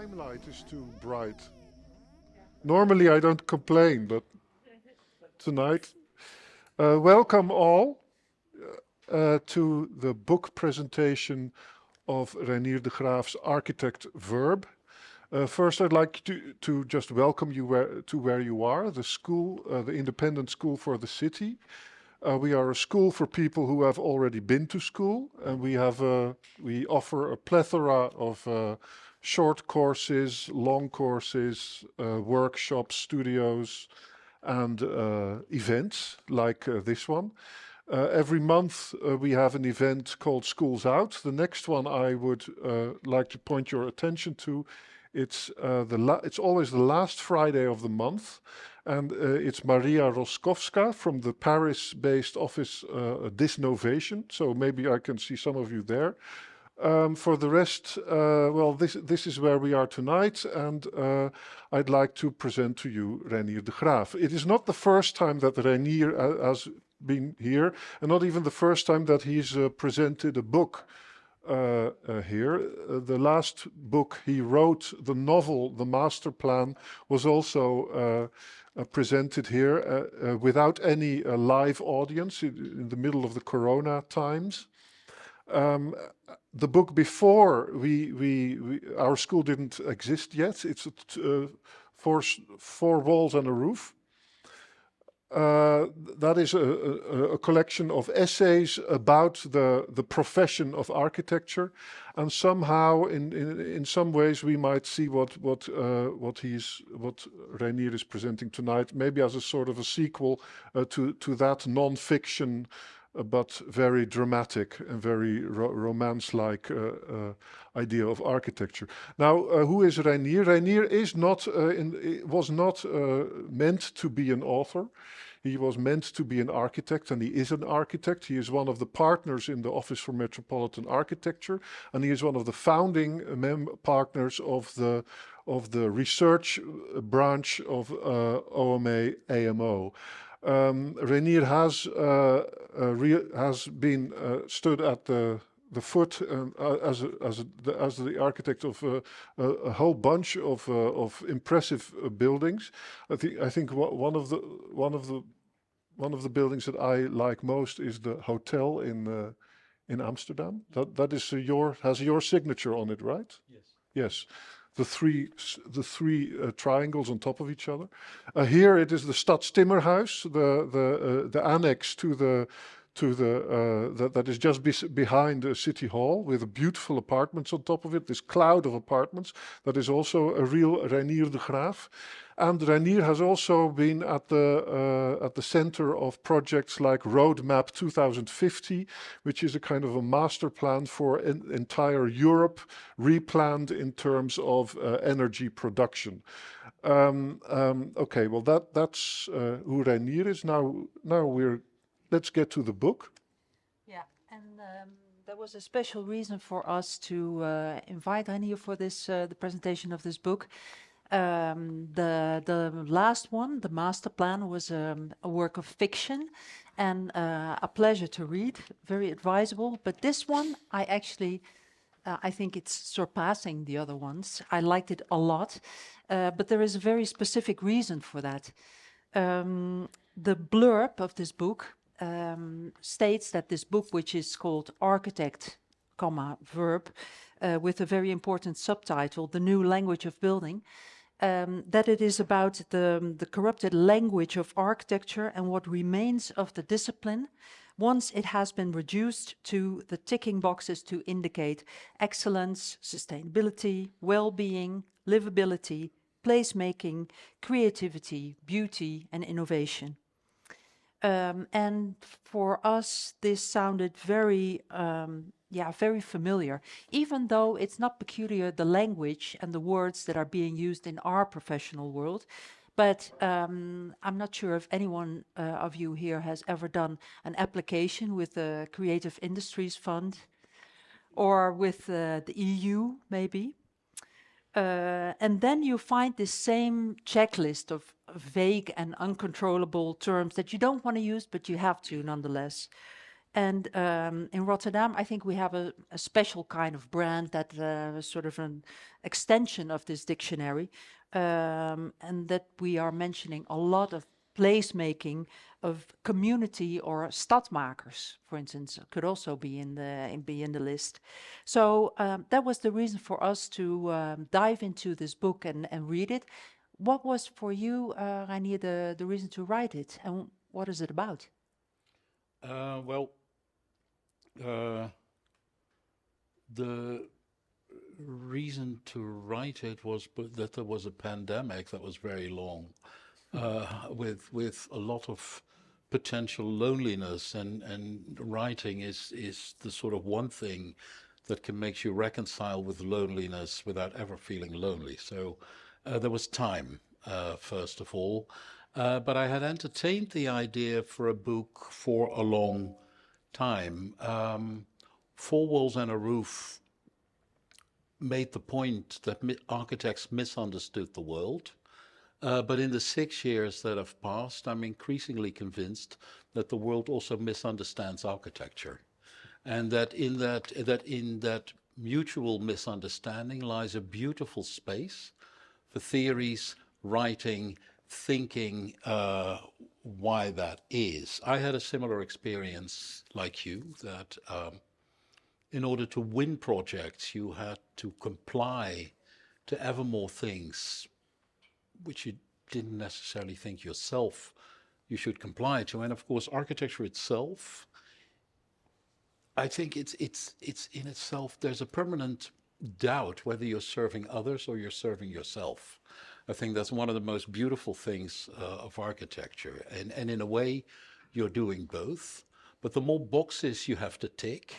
limelight is too bright. Normally I don't complain, but tonight. Welcome all to the book presentation of Reinier de Graaf's Architect Verb. First, I'd like to just welcome you where you are, the school, the independent school for the city. We are a school for people who have already been to school, and we offer a plethora of short courses, long courses, workshops, studios, and events like this one. Every month we have an event called Schools Out. The next one I would like to point your attention to. It's always the last Friday of the month, and it's Maria Roskowska from the Paris-based office Disnovation. So maybe I can see some of you there. For the rest, well, this is where we are tonight, and I'd like to present to you Reinier de Graaf. It is not the first time that Reinier has been here, and not even the first time that he's presented a book here. The last book he wrote, the novel, The Master Plan, was also presented here without any live audience in the middle of the Corona times. The book before our school didn't exist yet. It's four walls and a roof. That is a collection of essays about the profession of architecture, and somehow, in some ways, we might see what Reinier is presenting tonight, maybe as a sort of a sequel to that non-fiction, but very dramatic and very romance-like idea of architecture. Now, who is Reinier? Reinier was not meant to be an author. He was meant to be an architect, and he is an architect. He is one of the partners in the Office for Metropolitan Architecture, and he is one of the founding partners of the research branch of OMA AMO. Reinier has been stood at the foot as the architect of a whole bunch of impressive buildings. I think one of the buildings that I like most is the hotel in Amsterdam. That is has your signature on it, right? Yes. Yes. The three triangles on top of each other. Here it is the Stadstimmerhuis, the annex to the that is just behind City Hall, with beautiful apartments on top of it. This cloud of apartments that is also a real Reinier de Graaf. And Reinier has also been at the center of projects like Roadmap 2050, which is a kind of a master plan for entire Europe, replanned in terms of energy production. Okay, well that's who Reinier is. Now let's get to the book. Yeah, and there was a special reason for us to invite Reinier for this the presentation of this book. The last one, The Master Plan, was a work of fiction and a pleasure to read, very advisable. But this one, I think it's surpassing the other ones. I liked it a lot, but there is a very specific reason for that. The blurb of this book states that this book, which is called Architect, Verb, with a very important subtitle, The New Language of Building, that it is about the corrupted language of architecture and what remains of the discipline once it has been reduced to the ticking boxes to indicate excellence, sustainability, well-being, livability, placemaking, creativity, beauty, and innovation. And for us, this sounded very familiar, even though it's not peculiar, the language and the words that are being used in our professional world. But I'm not sure if anyone of you here has ever done an application with the Creative Industries Fund or with the EU, maybe. And then you find this same checklist of vague and uncontrollable terms that you don't want to use, but you have to nonetheless. And in Rotterdam, I think we have a special kind of brand that is sort of an extension of this dictionary, and that we are mentioning a lot of placemaking of community or stadmakers, for instance, could also be in the list. So that was the reason for us to dive into this book and read it. What was for you, Reinier, the reason to write it, and what is it about? Well, the reason to write it was that there was a pandemic that was very long, with a lot of potential loneliness, and writing is the sort of one thing that can make you reconcile with loneliness without ever feeling lonely. So there was time, first of all. But I had entertained the idea for a book for a long time. Four Walls and a Roof made the point that architects misunderstood the world. But in the 6 years that have passed, I'm increasingly convinced that the world also misunderstands architecture. And that in that mutual misunderstanding lies a beautiful space for theories, writing, thinking why that is. I had a similar experience like you, that in order to win projects, you had to comply to ever more things which you didn't necessarily think yourself you should comply to. And of course, architecture itself, I think it's in itself, there's a permanent doubt whether you're serving others or you're serving yourself. I think that's one of the most beautiful things of architecture. And in a way, you're doing both. But the more boxes you have to tick,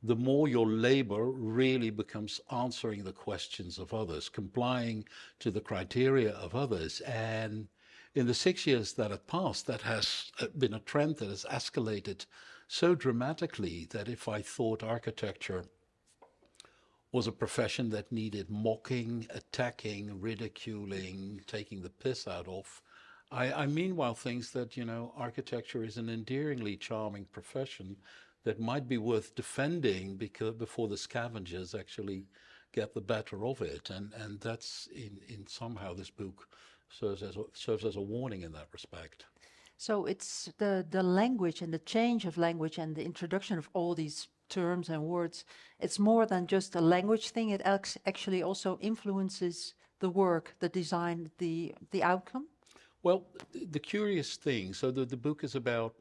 the more your labor really becomes answering the questions of others, complying to the criteria of others. And in the 6 years that have passed, that has been a trend that has escalated so dramatically that if I thought architecture was a profession that needed mocking, attacking, ridiculing, taking the piss out of, I meanwhile thinks that, architecture is an endearingly charming profession that might be worth defending before the scavengers actually get the better of it. And that's in somehow this book serves as a warning in that respect. So it's the language and the change of language and the introduction of all these terms and words. It's more than just a language thing. It actually also influences the work, the design, the outcome. Well, the curious thing, so the book is about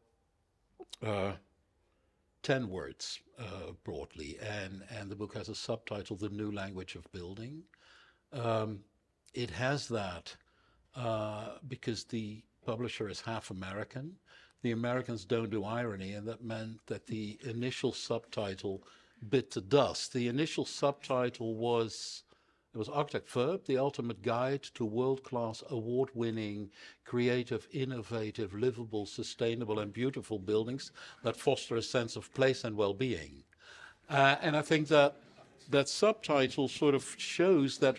10 words broadly, and the book has a subtitle, The New Language of Building. It has that because the publisher is half American. The Americans don't do irony, and that meant that the initial subtitle bit the dust. The initial subtitle was Architect Verb, The Ultimate Guide to World-Class, Award-Winning, Creative, Innovative, Livable, Sustainable and Beautiful Buildings that Foster a Sense of Place and Well-Being. And I think that subtitle sort of shows that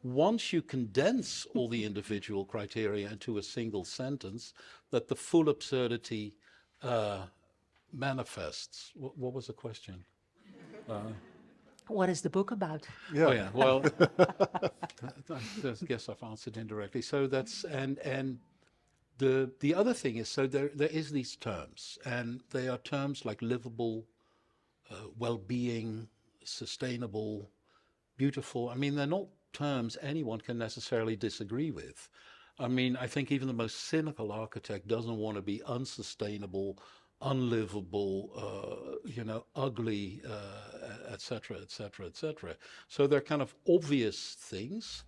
once you condense all the individual criteria into a single sentence, that the full absurdity manifests. What was the question? What is the book about? Yeah. Oh yeah, well, I guess I've answered indirectly. So that's, and the other thing is, so there is these terms, and they are terms like livable, well-being, sustainable, beautiful. I mean, they're not terms anyone can necessarily disagree with. I mean, I think even the most cynical architect doesn't want to be unsustainable, unlivable, ugly, etc., etc., etc. So they're kind of obvious things,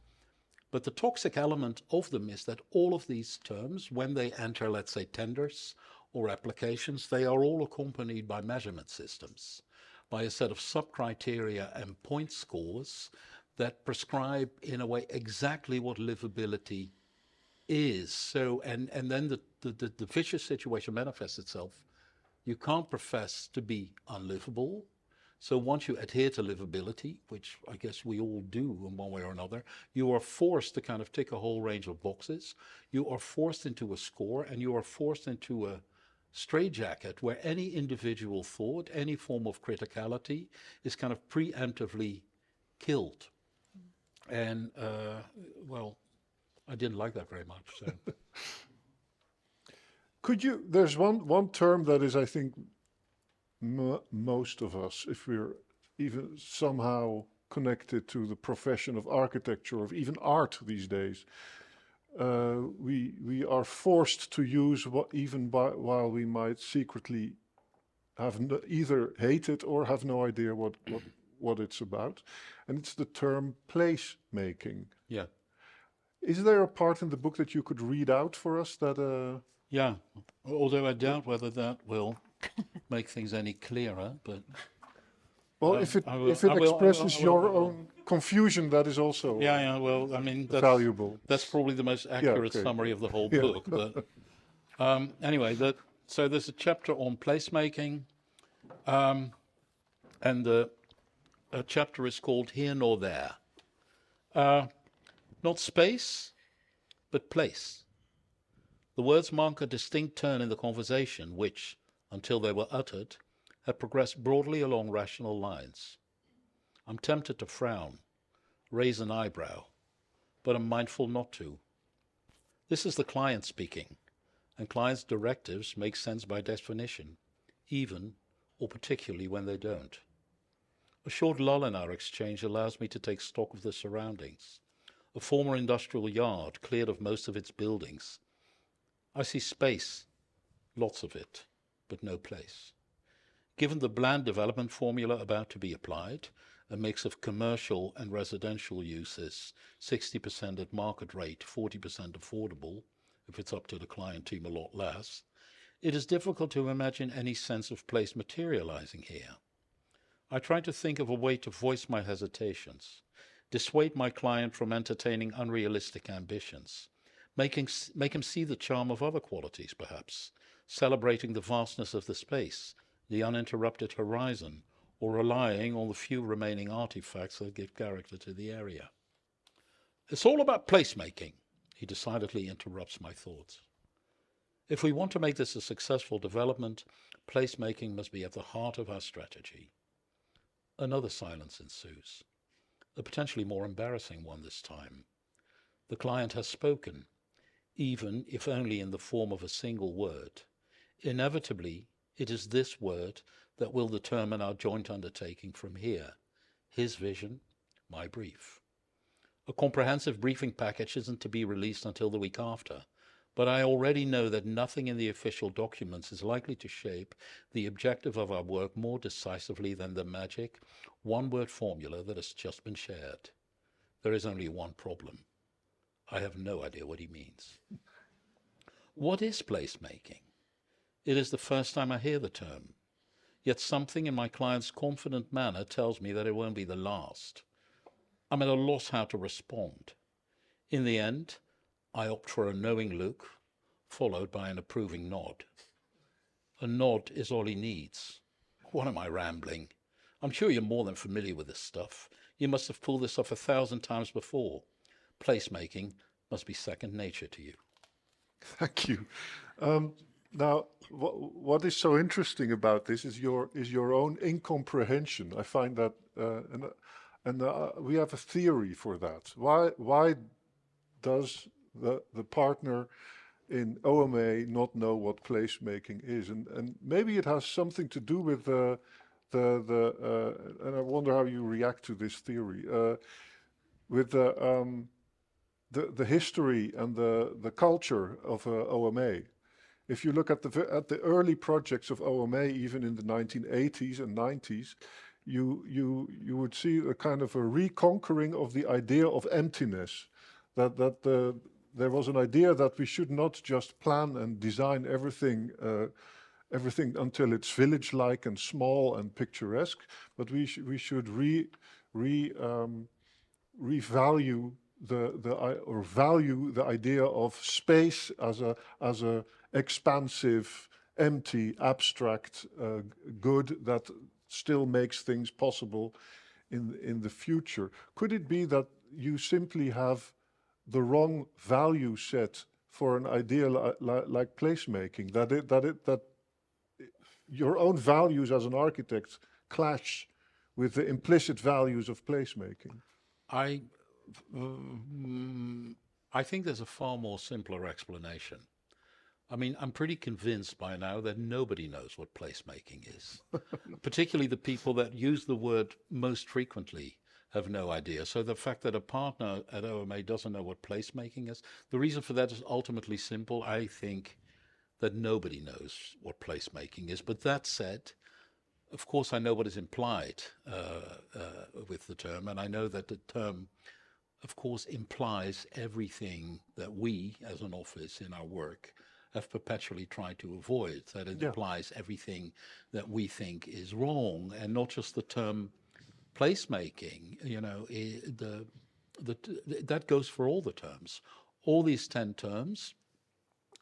but the toxic element of them is that all of these terms, when they enter, let's say, tenders or applications, they are all accompanied by measurement systems, by a set of sub-criteria and point scores that prescribe, in a way, exactly what livability is. So, and then the vicious situation manifests itself. You can't profess to be unlivable. So once you adhere to livability, which I guess we all do in one way or another, you are forced to kind of tick a whole range of boxes. You are forced into a score, and you are forced into straitjacket where any individual thought, any form of criticality is kind of preemptively killed. And, well, I didn't like that very much. So. Could you, there's one term that is, I think, most of us, if we're even somehow connected to the profession of architecture or even art these days, we are forced to use while we might secretly have either hate it or have no idea what it's about, and it's the term placemaking. Yeah. Is there a part in the book that you could read out for us that? Yeah, although I doubt whether that will make things any clearer, but. Well, if it expresses your own confusion, that is also yeah. Well, I mean, that's valuable. That's probably the most accurate summary of the whole book. But anyway, so there's a chapter on placemaking, and the chapter is called Here Nor There. Not space, but place. The words mark a distinct turn in the conversation, which, until they were uttered, had progressed broadly along rational lines. I'm tempted to frown, raise an eyebrow, but I'm mindful not to. This is the client speaking, and clients' directives make sense by definition, even or particularly when they don't. A short lull in our exchange allows me to take stock of the surroundings. A former industrial yard cleared of most of its buildings. I see space, lots of it, but no place. Given the bland development formula about to be applied, a mix of commercial and residential uses, 60% at market rate, 40% affordable, if it's up to the client team a lot less, it is difficult to imagine any sense of place materializing here. I try to think of a way to voice my hesitations, dissuade my client from entertaining unrealistic ambitions, make him see the charm of other qualities perhaps, celebrating the vastness of the space, the uninterrupted horizon, or relying on the few remaining artifacts that give character to the area. It's all about placemaking, he decidedly interrupts my thoughts. If we want to make this a successful development, placemaking must be at the heart of our strategy. Another silence ensues, a potentially more embarrassing one this time. The client has spoken, even if only in the form of a single word. Inevitably, it is this word that will determine our joint undertaking from here. His vision, my brief. A comprehensive briefing package isn't to be released until the week after, but I already know that nothing in the official documents is likely to shape the objective of our work more decisively than the magic, one-word formula that has just been shared. There is only one problem. I have no idea what he means. What is placemaking? It is the first time I hear the term, yet something in my client's confident manner tells me that it won't be the last. I'm at a loss how to respond. In the end, I opt for a knowing look, followed by an approving nod. A nod is all he needs. What am I rambling? I'm sure you're more than familiar with this stuff. You must have pulled this off 1,000 times before. Placemaking must be second nature to you. Thank you. Now, what is so interesting about this is your own incomprehension. I find that, and we have a theory for that. Why does the partner in OMA not know what placemaking is? And maybe it has something to do with and I wonder how you react to this theory, with the history and the culture of OMA. If you look at the early projects of OMA, even in the 1980s and 90s, you would see a kind of a reconquering of the idea of emptiness. There was an idea that we should not just plan and design everything until it's village-like and small and picturesque, but we should revalue value the idea of space as a expansive, empty, abstract good that still makes things possible in the future. Could it be that you simply have the wrong value set for an idea like placemaking? That your own values as an architect clash with the implicit values of placemaking? I, I think there's a far more simpler explanation. I mean, I'm pretty convinced by now that nobody knows what placemaking is. Particularly the people that use the word most frequently have no idea. So the fact that a partner at OMA doesn't know what placemaking is, the reason for that is ultimately simple. I think that nobody knows what placemaking is. But that said, of course, I know what is implied with the term, and I know that the term, of course, implies everything that we, as an office in our work, have perpetually tried to avoid. That it implies everything that we think is wrong, and not just the term placemaking. You know, that goes for all the terms. All these 10 terms,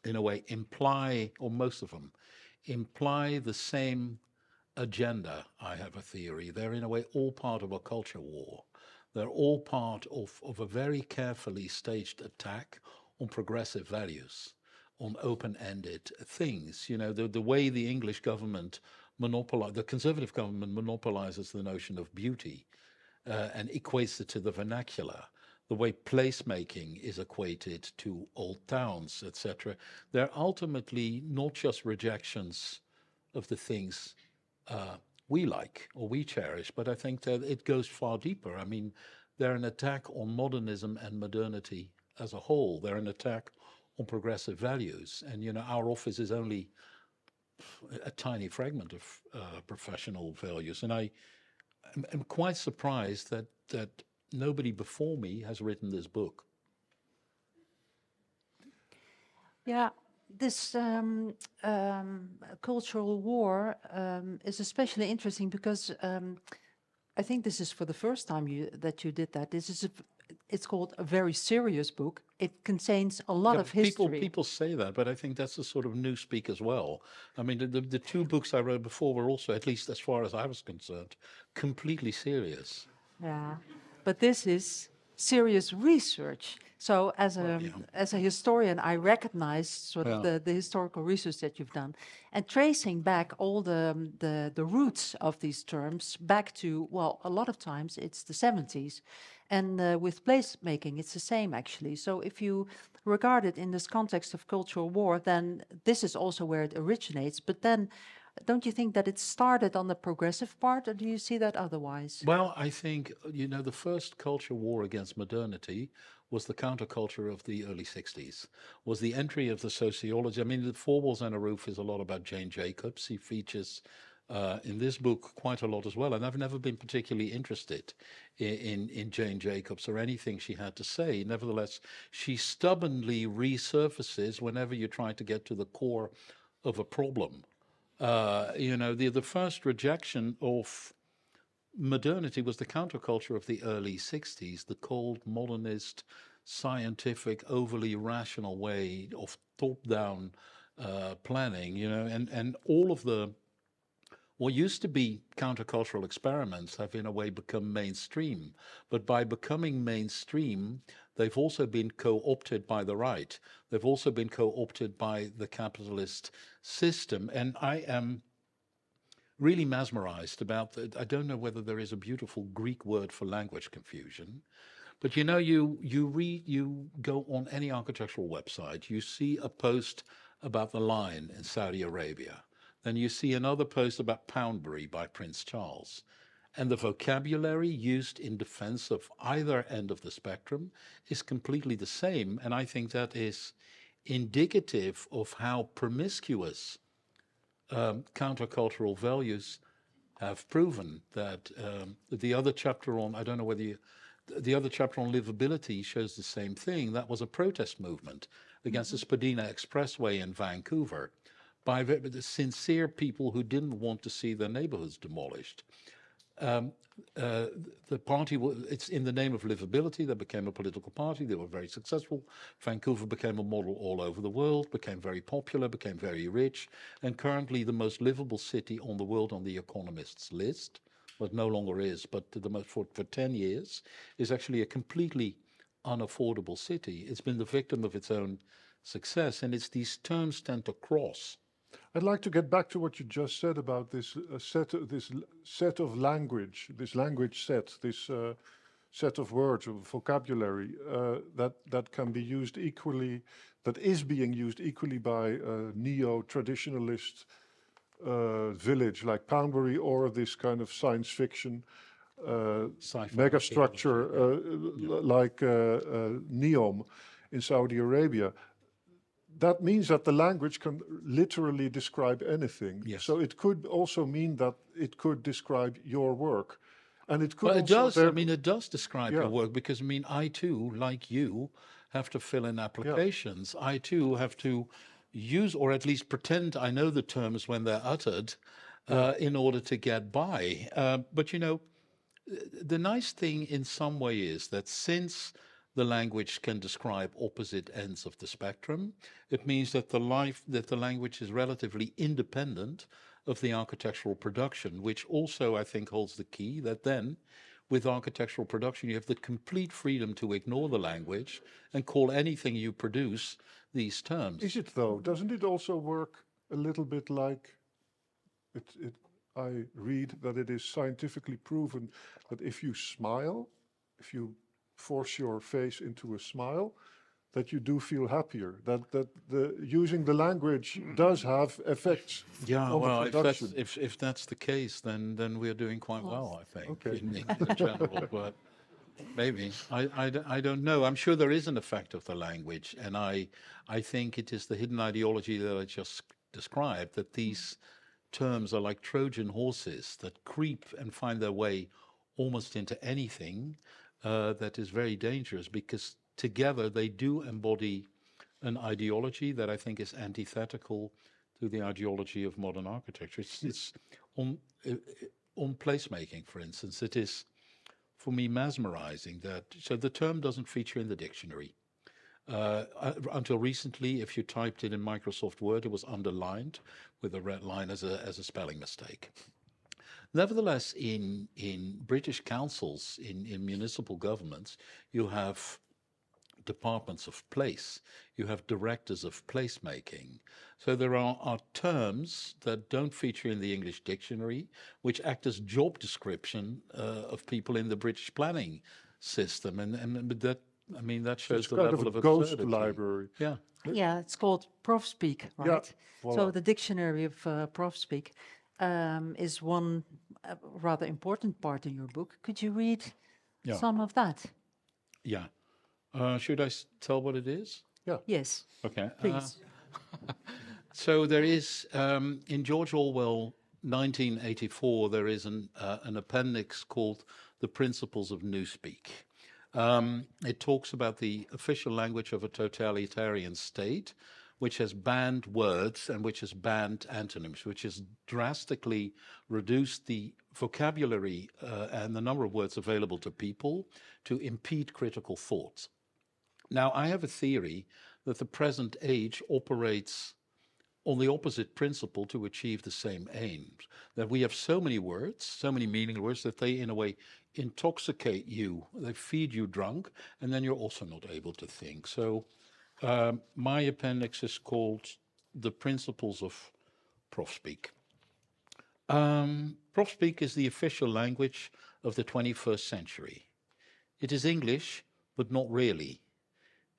in a way, imply, or most of them, imply the same agenda. I have a theory. They're in a way all part of a culture war. They're all part of a very carefully staged attack on progressive values, on open-ended things. You know, the way the English government the conservative government monopolizes the notion of beauty and equates it to the vernacular, the way placemaking is equated to old towns, etc. They're ultimately not just rejections of the things we like or we cherish, but I think that it goes far deeper. I mean, they're an attack on modernism and modernity as a whole. They're an attack on progressive values. And, you know, our office is only a tiny fragment of professional values. And I'm quite surprised that nobody before me has written this book. Yeah, this cultural war is especially interesting because I think this is for the first time that you did that. It's called a very serious book. It contains a lot of history. People say that, but I think that's a sort of newspeak as well. I mean, the 2 books I wrote before were also, at least as far as I was concerned, completely serious. Yeah, but this is serious research. So as a historian, I recognize sort of the historical research that you've done, and tracing back all the roots of these terms back to, well, a lot of times it's the 70s, and with placemaking it's the same actually. So if you regard it in this context of cultural war, then this is also where it originates. But then, don't you think that it started on the progressive part, or do you see that otherwise? Well, I think, you know, the first culture war against modernity was the counterculture of the early 60s, was the entry of the sociology. I mean, the Four Walls and a Roof is a lot about Jane Jacobs. He features in this book quite a lot as well. And I've never been particularly interested in Jane Jacobs or anything she had to say. Nevertheless, she stubbornly resurfaces whenever you try to get to the core of a problem. You know, the first rejection of modernity was the counterculture of the early 60s, the cold, modernist, scientific, overly rational way of top-down planning, you know, and all of what used to be countercultural experiments have in a way become mainstream. But by becoming mainstream, they've also been co-opted by the right. They've also been co-opted by the capitalist system. And I am really mesmerized about that. I don't know whether there is a beautiful Greek word for language confusion, but you know, you go on any architectural website, you see a post about the Line in Saudi Arabia. Then you see another post about Poundbury by Prince Charles. And the vocabulary used in defense of either end of the spectrum is completely the same. And I think that is indicative of how promiscuous countercultural values have proven that. The other chapter on, I don't know whether the other chapter on livability shows the same thing. That was a protest movement against the Spadina Expressway in Vancouver by the sincere people who didn't want to see their neighborhoods demolished. The party, it's in the name of livability. They became a political party. They were very successful. Vancouver became a model all over the world, became very popular, became very rich, and currently the most livable city on the world on the Economist's list, what no longer is, but the most for 10 years, is actually a completely unaffordable city. It's been the victim of its own success, and it's these terms tend to cross. I'd like to get back to what you just said about this set of language, this language set, this set of words or vocabulary that can be used equally, that is being used equally by a neo-traditionalist village like Poundbury or this kind of science fiction Sci-fi megastructure like Neom in Saudi Arabia. That means that the language can literally describe anything. Yes. So it could also mean that it could describe your work. And it could Well, it does. also I mean, it does describe Yeah. your work because, I mean, I too, like you, have to fill in applications. I too have to use or at least pretend I know the terms when they're uttered in order to get by. But, you know, the nice thing in some way is that since the language can describe opposite ends of the spectrum, it means that the language is relatively independent of the architectural production, which also I think holds the key that then with architectural production you have the complete freedom to ignore the language and call anything you produce these terms. Is it though? Doesn't it also work a little bit like I read that it is scientifically proven that if you smile, if you force your face into a smile, that you do feel happier. That the using the language does have effects Yeah, on well, the production. if that's the case, then we're doing quite well, I think, Okay. in general. But maybe I don't know. I'm sure there is an effect of the language, and I think it is the hidden ideology that I just described, that these terms are like Trojan horses that creep and find their way almost into anything that is very dangerous, because together they do embody an ideology that I think is antithetical to the ideology of modern architecture. It's on placemaking, for instance, it is for me mesmerizing that, so the term doesn't feature in the dictionary. Until recently, if you typed it in Microsoft Word, it was underlined with a red line as a spelling mistake. Nevertheless, in British councils, in municipal governments, you have departments of place, you have directors of placemaking. So there are terms that don't feature in the English dictionary, which act as job description of people in the British planning system. And that, I mean, that shows It's the kind level of of a ghost absurdity. library. Yeah. Yeah, it's called Prof speak, right? voilà. So the dictionary of Prof speak is one rather important part in your book. Could you read Yeah. some of that? Yeah. Should I tell what it is? Yeah. Yes, Okay. please. So there is, in George Orwell 1984, there is an appendix called The Principles of Newspeak. It talks about the official language of a totalitarian state, which has banned words and which has banned antonyms, which has drastically reduced the vocabulary and the number of words available to people to impede critical thought. Now, I have a theory that the present age operates on the opposite principle to achieve the same aims. That we have so many words, so many meaningless words, that they, in a way, intoxicate you. They feed you drunk, and then you're also not able to think. So my appendix is called The Principles of Profspeak. Profspeak is the official language of the 21st century. It is English, but not really.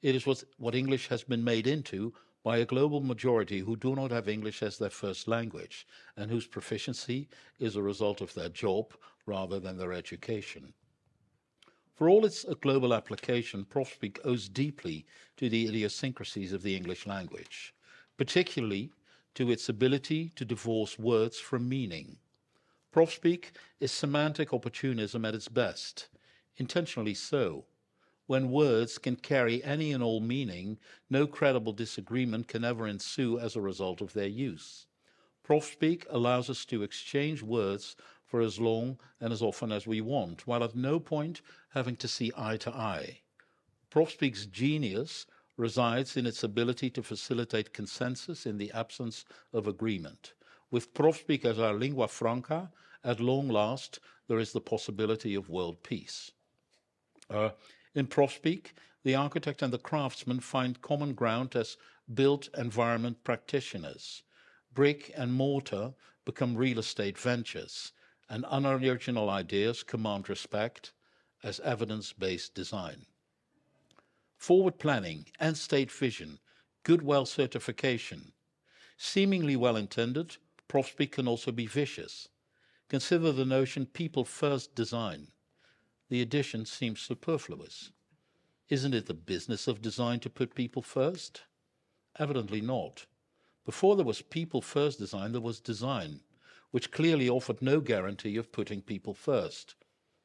It is what English has been made into by a global majority who do not have English as their first language and whose proficiency is a result of their job rather than their education. For all its global application, Profspeak owes deeply to the idiosyncrasies of the English language, particularly to its ability to divorce words from meaning. Profspeak is semantic opportunism at its best, intentionally so. When words can carry any and all meaning, no credible disagreement can ever ensue as a result of their use. Profspeak allows us to exchange words for as long and as often as we want, while at no point having to see eye to eye. Profspeak's genius resides in its ability to facilitate consensus in the absence of agreement. With Profspeak as our lingua franca, at long last, there is the possibility of world peace. In Profspeak, the architect and the craftsman find common ground as built environment practitioners. Brick and mortar become real estate ventures, and unoriginal ideas command respect as evidence-based design. Forward planning and state vision, goodwill certification. Seemingly well-intended, Profspeak can also be vicious. Consider the notion people first design. The addition seems superfluous. Isn't it the business of design to put people first? Evidently not. Before there was people first design, there was design, which clearly offered no guarantee of putting people first,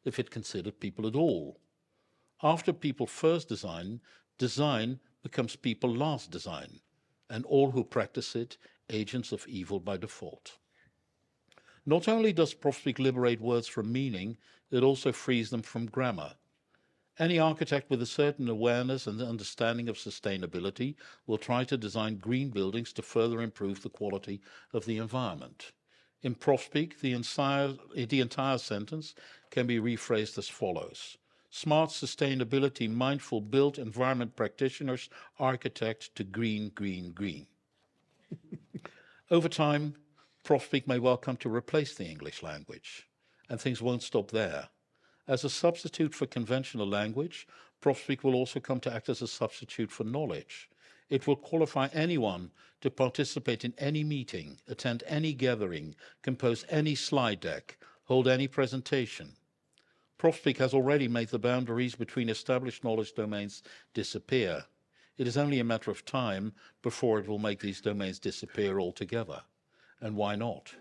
if it considered people at all. After people first design, design becomes people last design, and all who practice it, agents of evil by default. Not only does Profspeak liberate words from meaning, it also frees them from grammar. Any architect with a certain awareness and understanding of sustainability will try to design green buildings to further improve the quality of the environment. In Profspeak, the entire sentence can be rephrased as follows. Smart sustainability mindful built environment practitioners architect to green, green, green. Over time, Profspeak may well come to replace the English language, and things won't stop there. As a substitute for conventional language, Profspeak will also come to act as a substitute for knowledge. It will qualify anyone to participate in any meeting, attend any gathering, compose any slide deck, hold any presentation. Profspeak has already made the boundaries between established knowledge domains disappear. It is only a matter of time before it will make these domains disappear altogether. And why not?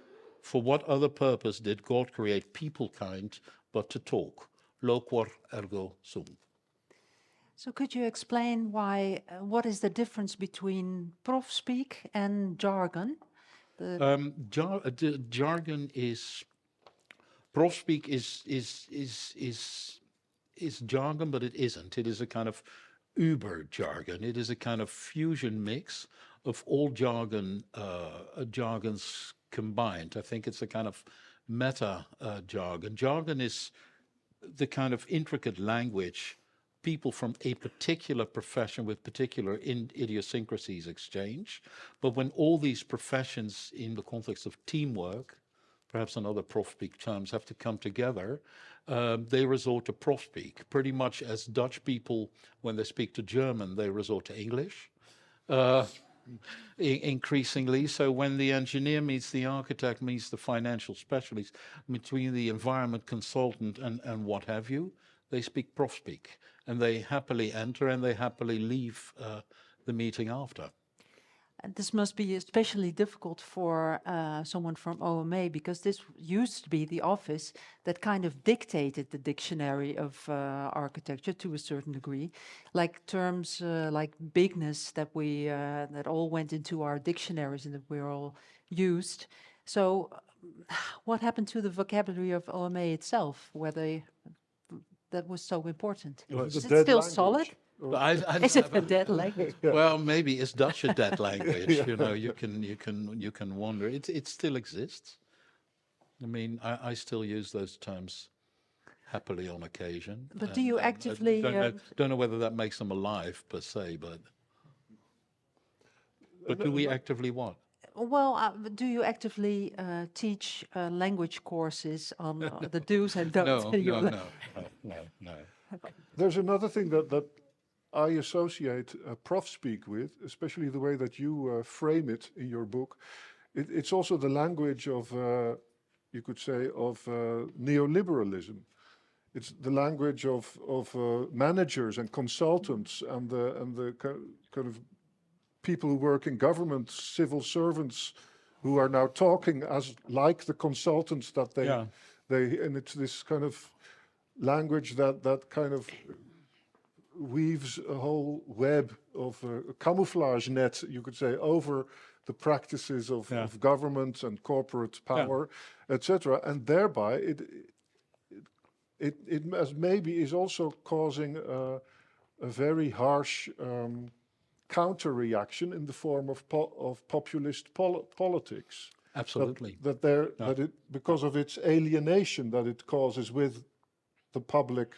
For what other purpose did God create peoplekind but to talk? Loquor ergo sum. So could you explain why, what is the difference between Profspeak and jargon? Jargon is, Profspeak is jargon, but it isn't. It is a kind of uber jargon. It is a kind of fusion mix of all jargons combined. I think it's a kind of meta jargon. Jargon is the kind of intricate language people from a particular profession with particular idiosyncrasies exchange. But when all these professions in the context of teamwork, perhaps another Profspeak terms, have to come together, they resort to Profspeak, pretty much as Dutch people, when they speak to German, they resort to English. Increasingly, so when the engineer meets the architect, meets the financial specialist, between the environment consultant and what have you, they speak Profspeak, and they happily enter and they happily leave the meeting after. And this must be especially difficult for someone from OMA, because this used to be the office that kind of dictated the dictionary of architecture to a certain degree, like terms like bigness that we that all went into our dictionaries and that we all used. So, what happened to the vocabulary of OMA itself, where that was so important? Well, Is it still solid? Is it a dead language? Well, maybe is Dutch a dead language? You know, you can wonder. It still exists. I mean, I still use those terms happily on occasion. But do you actively? Don't know whether that makes them alive per se, but do we actively what? Well, do you actively teach language courses on the do's and don'ts? No. There's another thing that I associate Profspeak with, especially the way that you frame it in your book. It's also the language of, you could say, of neoliberalism. It's the language of managers and consultants and the kind of people who work in government, civil servants, who are now talking as like the consultants that they and it's this kind of language that kind of weaves a whole web of a camouflage net, you could say, over the practices of government and corporate power, etc. And thereby it maybe is also causing a very harsh counter-reaction in the form of populist politics. Absolutely. That it, because of its alienation that it causes with the public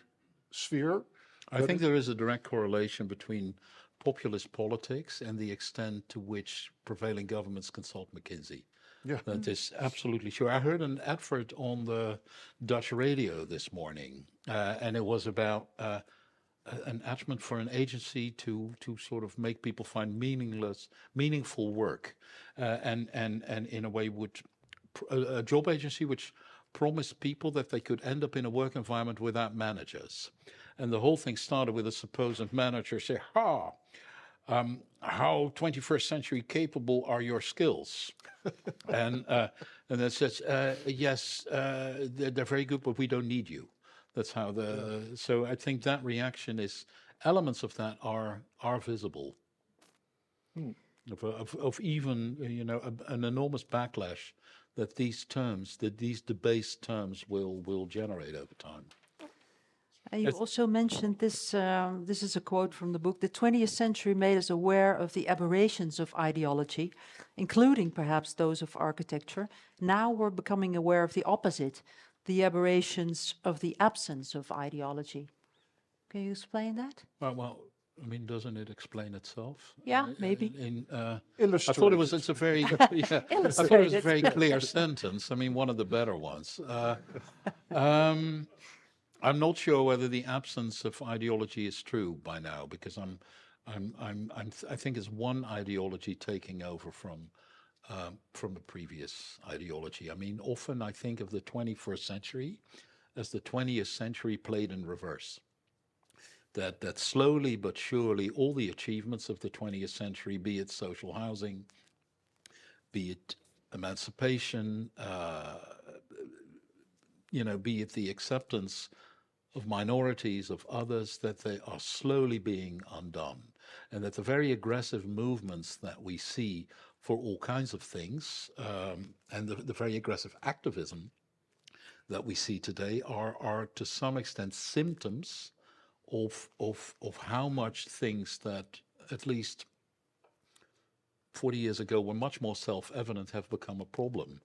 sphere. I think there is a direct correlation between populist politics and the extent to which prevailing governments consult McKinsey. Yeah. That is absolutely sure. I heard an advert on the Dutch radio this morning, and it was about an advert for an agency to sort of make people find meaningful work, and in a way would a job agency which promised people that they could end up in a work environment without managers. And the whole thing started with a supposed manager say, how 21st century capable are your skills? and then says, yes, they're very good, but we don't need you. That's how so I think that reaction is, elements of that are visible. Of even, an enormous backlash that these debased terms will generate over time. And you also mentioned this, this is a quote from the book, the 20th century made us aware of the aberrations of ideology, including perhaps those of architecture. Now we're becoming aware of the opposite, the aberrations of the absence of ideology. Can you explain that? Well, I mean, doesn't it explain itself? Yeah, maybe. I thought it's a very, yeah, I thought it was a very clear sentence. I mean, one of the better ones. I'm not sure whether the absence of ideology is true by now, because I think it's one ideology taking over from a previous ideology. I mean, often I think of the 21st century as the 20th century played in reverse. That slowly but surely all the achievements of the 20th century, be it social housing, be it emancipation, be it the acceptance of minorities, of others, that they are slowly being undone. And that the very aggressive movements that we see for all kinds of things, and the very aggressive activism that we see today are to some extent symptoms of how much things that at least 40 years ago were much more self-evident have become a problem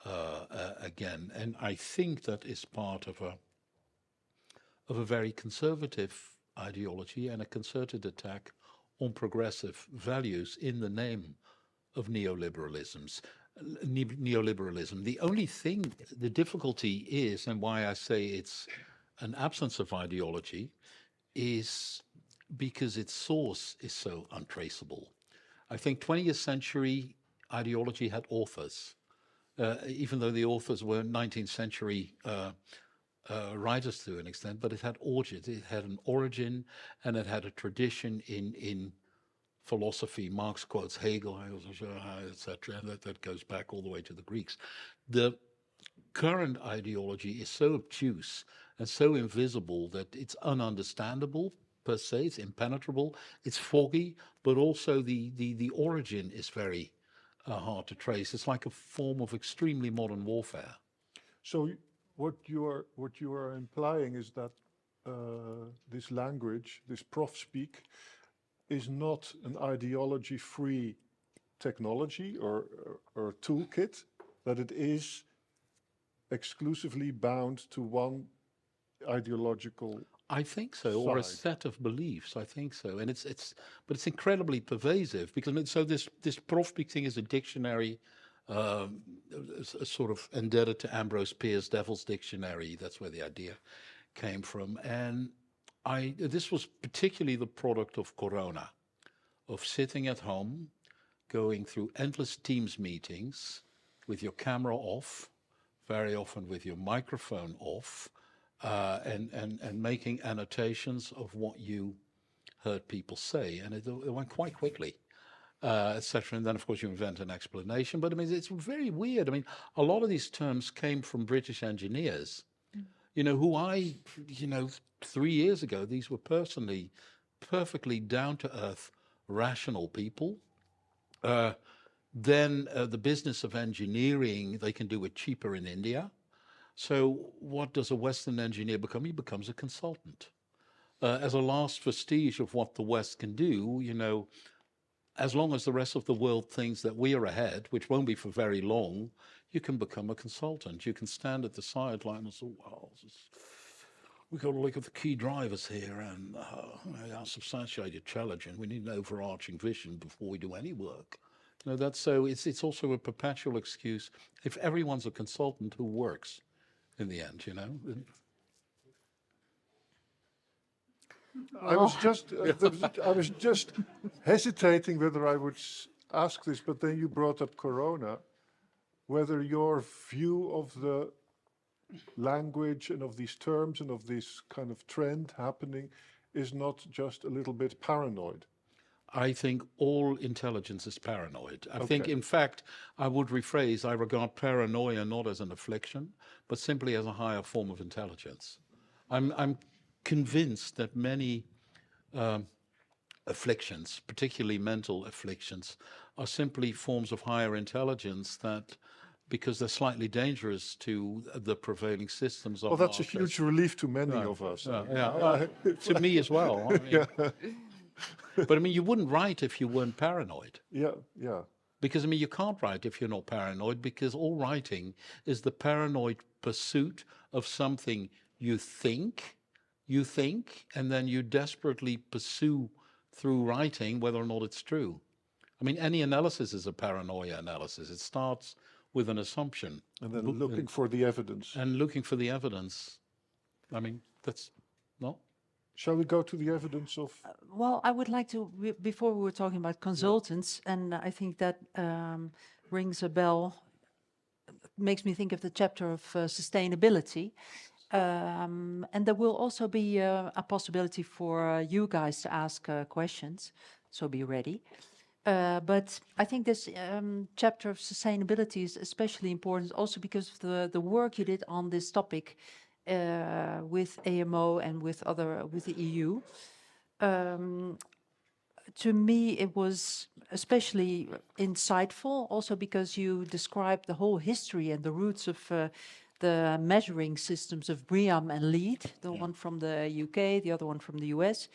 again. And I think that is part of a very conservative ideology and a concerted attack on progressive values in the name of neoliberalism. The only thing, the difficulty is, and why I say it's an absence of ideology, is because its source is so untraceable. I think 20th century ideology had authors, even though the authors were 19th century writers to an extent, but it had origins. It had an origin, and it had a tradition in philosophy. Marx quotes Hegel, etc., and that goes back all the way to the Greeks. The current ideology is so obtuse and so invisible that it's ununderstandable per se. It's impenetrable. It's foggy, but also the origin is very hard to trace. It's like a form of extremely modern warfare. So what you are implying is that this language, this Prof speak, is not an ideology-free technology or toolkit, that it is exclusively bound to one ideological. I think so, or a set of beliefs. I think so, and but it's incredibly pervasive, because so this Prof thing is a dictionary, a sort of indebted to Ambrose Bierce's Devil's Dictionary. That's where the idea came from, and this was particularly the product of Corona, of sitting at home, going through endless Teams meetings with your camera off, very often with your microphone off, and making annotations of what you heard people say. And it went quite quickly, etc. And then, of course, you invent an explanation. But I mean, it's very weird. I mean, a lot of these terms came from British engineers, who 3 years ago, these were perfectly down-to-earth, rational people. Then the business of engineering, they can do it cheaper in India. So what does a Western engineer become? He becomes a consultant. As a last vestige of what the West can do, as long as the rest of the world thinks that we are ahead, which won't be for very long, you can become a consultant. You can stand at the sideline and say, wow, we've got to look at the key drivers here and our substantiated challenge, and we need an overarching vision before we do any work. That's so. It's also a perpetual excuse. If everyone's a consultant, who works in the end? I was just hesitating whether I would ask this, but then you brought up Corona. Whether your view of the language and of these terms and of this kind of trend happening is not just a little bit paranoid. I think all intelligence is paranoid. I think, Okay. in fact, I would rephrase, I regard paranoia not as an affliction, but simply as a higher form of intelligence. I'm convinced that many afflictions, particularly mental afflictions, are simply forms of higher intelligence that, because they're slightly dangerous to the prevailing systems of Well, that's a our huge relief to many of us. to me as well. I mean, but I mean, you wouldn't write if you weren't paranoid. Yeah. Because I mean, you can't write if you're not paranoid, because all writing is the paranoid pursuit of something you think, and then you desperately pursue through writing whether or not it's true. I mean, any analysis is a paranoia analysis. It starts with an assumption. And then looking for the evidence. And looking for the evidence. I mean, that's, no? Shall we go to the evidence of... Well, I would like to, before we were talking about consultants, and I think that rings a bell, makes me think of the chapter of sustainability. And there will also be a possibility for you guys to ask questions, so be ready. But I think this chapter of sustainability is especially important also because of the work you did on this topic with AMO and with the EU. To me, it was especially insightful, also because you described the whole history and the roots of the measuring systems of BREEAM and LEED, the one from the UK, the other one from the US.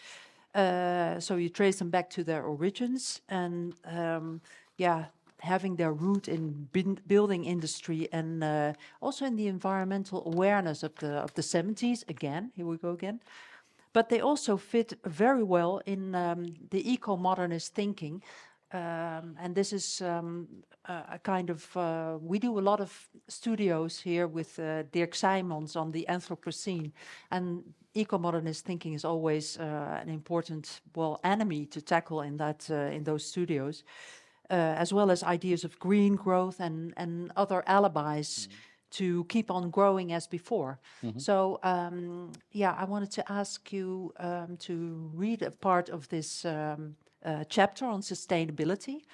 So you trace them back to their origins and, having their root in building industry and also in the environmental awareness of the 70s. Again, here we go again. But they also fit very well in the eco-modernist thinking. And this is a kind of, we do a lot of studios here with Dirk Simons on the Anthropocene. And eco-modernist thinking is always an important, enemy to tackle in those studios. As well as ideas of green growth and other alibis to keep on growing as before. So, I wanted to ask you to read a part of this chapter on sustainability,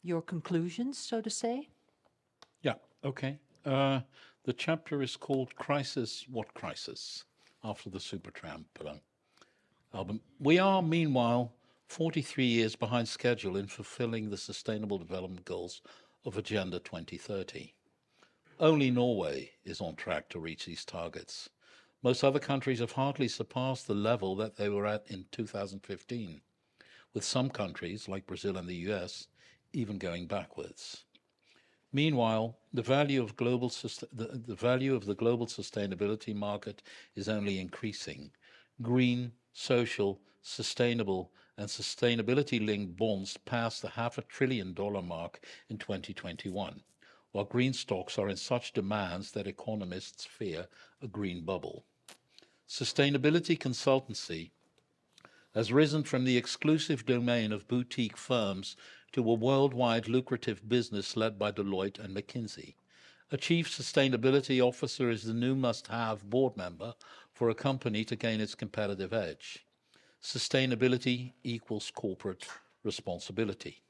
your conclusions, so to say. Yeah, okay. The chapter is called Crisis, What Crisis? After the Supertramp album. We are, meanwhile, 43 years behind schedule in fulfilling the Sustainable Development Goals of Agenda 2030. Only Norway is on track to reach these targets. Most other countries have hardly surpassed the level that they were at in 2015, with some countries, like Brazil and the US, even going backwards. Meanwhile, the value of the global sustainability market is only increasing. Green, social, sustainable, and sustainability-linked bonds passed the $500 billion mark in 2021, while green stocks are in such demands that economists fear a green bubble. Sustainability consultancy has risen from the exclusive domain of boutique firms to a worldwide lucrative business led by Deloitte and McKinsey. A chief sustainability officer is the new must-have board member for a company to gain its competitive edge. Sustainability equals corporate responsibility.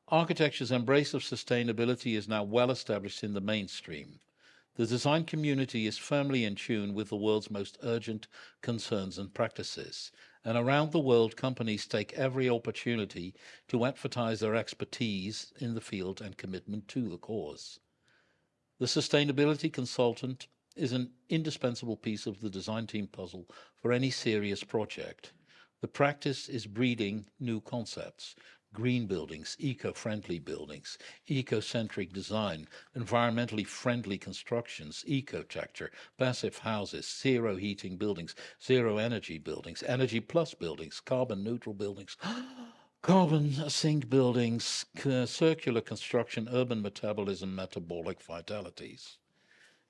Architecture's embrace of sustainability is now well established in the mainstream. The design community is firmly in tune with the world's most urgent concerns and practices, and around the world companies take every opportunity to advertise their expertise in the field and commitment to the cause. The sustainability consultant is an indispensable piece of the design team puzzle for any serious project. The practice is breeding new concepts. green buildings, eco-friendly buildings, eco-centric design, environmentally friendly constructions, eco-texture, passive houses, zero heating buildings, zero energy buildings, energy plus buildings, carbon neutral buildings, carbon sink buildings, circular construction, urban metabolism, metabolic vitalities.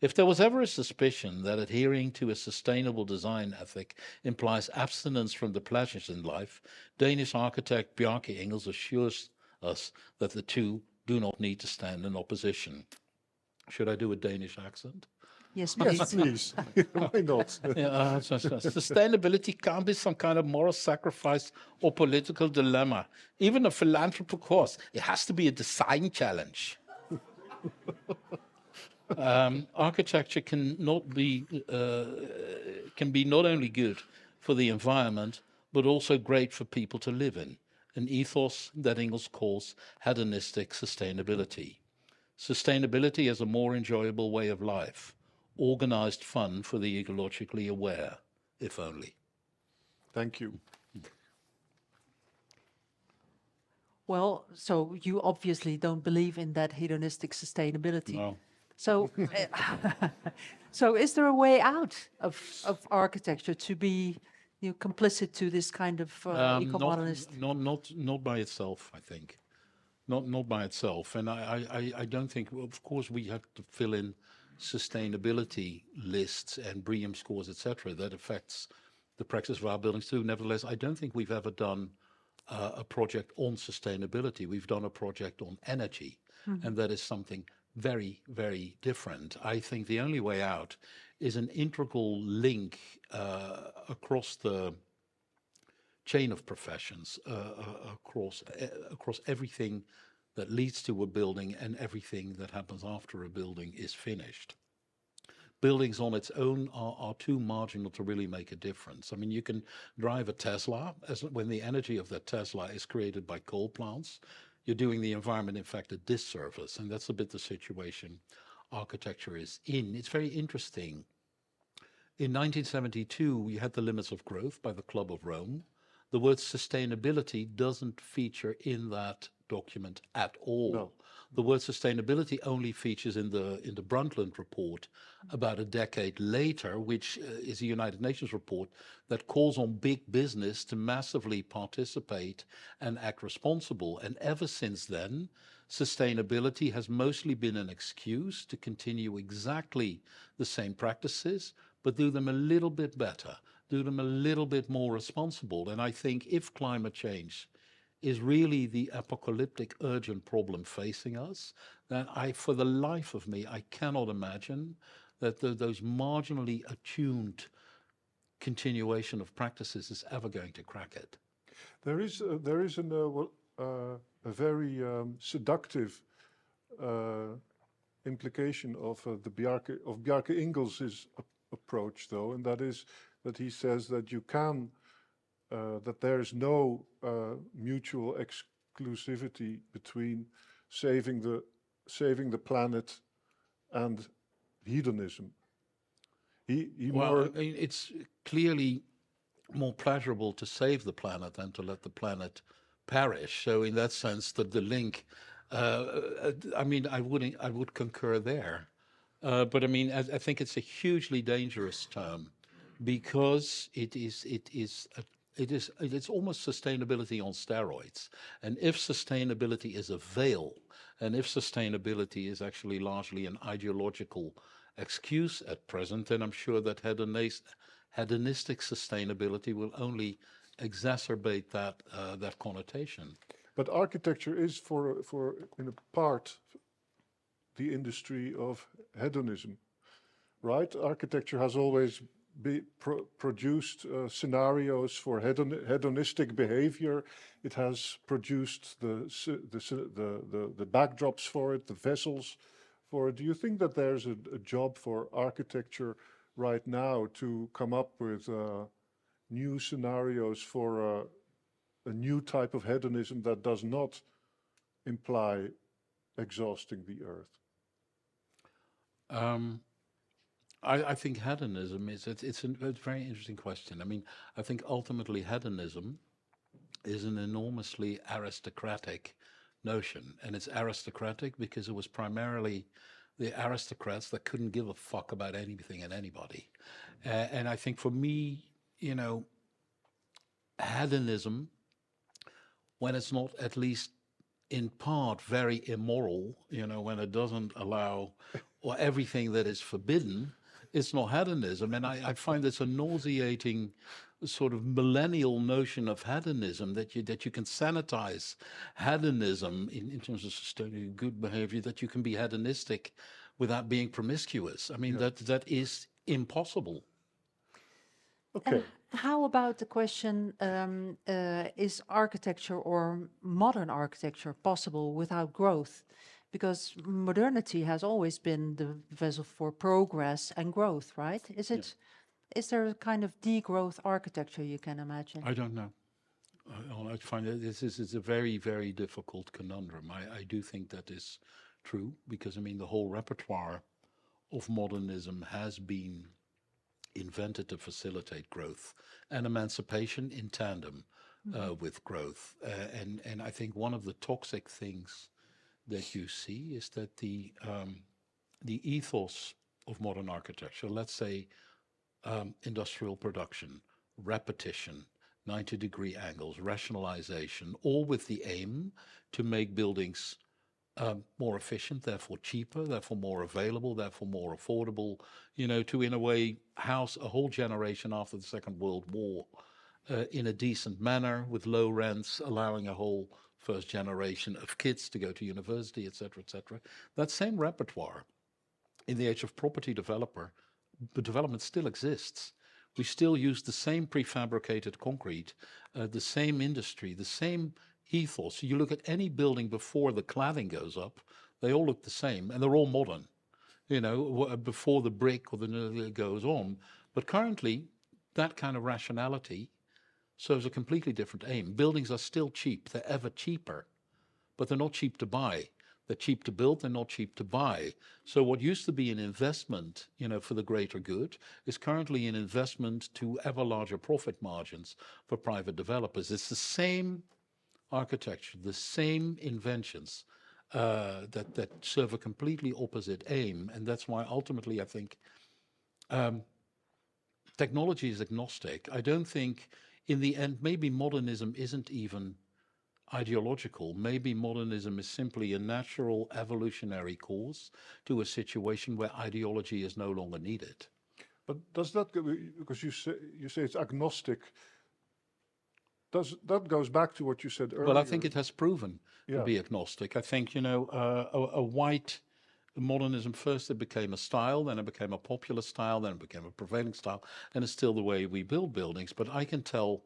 If there was ever a suspicion that adhering to a sustainable design ethic implies abstinence from the pleasures in life, Danish architect Bjarke Ingels assures us that the two do not need to stand in opposition. Should I do a Danish accent? Yes, Yes, please. please. Why not? Sustainability can't be some kind of moral sacrifice or political dilemma, even a philanthropic cause. It has to be a design challenge. Architecture can be not only good for the environment, but also great for people to live in. An ethos that Ingels calls hedonistic sustainability. Sustainability as a more enjoyable way of life. Organized fun for the ecologically aware, if only. Thank you. Well, so you obviously don't believe in that hedonistic sustainability. No. So, so is there a way out of architecture to be complicit to this kind of eco-modernist? Not by itself, I think. Not by itself. And I don't think, well, of course, we have to fill in sustainability lists and BREEAM scores, etc. That affects the practice of our buildings too. Nevertheless, I don't think we've ever done a project on sustainability. We've done a project on energy, and that is something very, very different. I think the only way out is an integral link across the chain of professions, across everything that leads to a building and everything that happens after a building is finished. Buildings on its own are too marginal to really make a difference. I mean, you can drive a Tesla, when the energy of that Tesla is created by coal plants, you're doing the environment, in fact, a disservice. And that's a bit the situation architecture is in. It's very interesting. In 1972, we had the Limits of Growth by the Club of Rome. The word sustainability doesn't feature in that document at all. No. The word sustainability only features in the Brundtland report about a decade later, which is a United Nations report that calls on big business to massively participate and act responsible. And ever since then, sustainability has mostly been an excuse to continue exactly the same practices, but do them a little bit better, do them a little bit more responsible. And I think if climate change is really the apocalyptic urgent problem facing us, then for the life of me, I cannot imagine that those marginally attuned continuation of practices is ever going to crack it. There is a very seductive implication of Bjarke Ingels' approach, though, and that is that he says that you can that there is no mutual exclusivity between saving the planet and hedonism. It's clearly more pleasurable to save the planet than to let the planet perish. So in that sense, the link, I would concur there. But I mean, I think it's a hugely dangerous term because it's almost sustainability on steroids. And if sustainability is a veil, and if sustainability is actually largely an ideological excuse at present, then I'm sure that hedonistic sustainability will only exacerbate that connotation. But architecture is for in a part the industry of hedonism, right? Architecture has always produced scenarios for hedonistic behavior. It has produced the backdrops for it, the vessels for it. Do you think that there's a job for architecture right now to come up with new scenarios for a new type of hedonism that does not imply exhausting the earth? I think hedonism it's a very interesting question. I mean, I think ultimately hedonism is an enormously aristocratic notion. And it's aristocratic because it was primarily the aristocrats that couldn't give a fuck about anything and anybody. And I think for me, hedonism, when it's not at least in part very immoral, when it doesn't allow or everything that is forbidden, it's not hedonism. And I find this a nauseating sort of millennial notion of hedonism, that you can sanitize hedonism in terms of sustaining good behavior, that you can be hedonistic without being promiscuous. I mean, that is impossible. Okay. How about the question, is architecture or modern architecture possible without growth? Because modernity has always been the vessel for progress and growth, right? Is there a kind of degrowth architecture you can imagine? I don't know. I find that this is a very, very difficult conundrum. I do think that is true, because I mean the whole repertoire of modernism has been invented to facilitate growth and emancipation in tandem with growth. And I think one of the toxic things that you see is that the ethos of modern architecture, let's say industrial production, repetition, 90-degree angles, rationalization, all with the aim to make buildings more efficient, therefore cheaper, therefore more available, therefore more affordable, to in a way house a whole generation after the Second World War in a decent manner with low rents, allowing a whole first generation of kids to go to university, etc., etc. That same repertoire in the age of property development still exists. We still use the same prefabricated concrete, the same industry, the same ethos. You look at any building before the cladding goes up, they all look the same, and they're all modern, before the brick or the goes on. But currently, that kind of rationality serves a completely different aim. Buildings are still cheap, they're ever cheaper, but they're not cheap to buy. They're cheap to build, they're not cheap to buy. So what used to be an investment, for the greater good, is currently an investment to ever larger profit margins for private developers. It's the same architecture, the same inventions that serve a completely opposite aim. And that's why ultimately I think technology is agnostic. I don't think in the end, maybe modernism isn't even ideological. Maybe modernism is simply a natural evolutionary course to a situation where ideology is no longer needed. But does that, because you say it's agnostic, that goes back to what you said earlier? Well, I think it has proven to be agnostic. I think, a white modernism, first it became a style, then it became a popular style, then it became a prevailing style, and it's still the way we build buildings. But I can tell,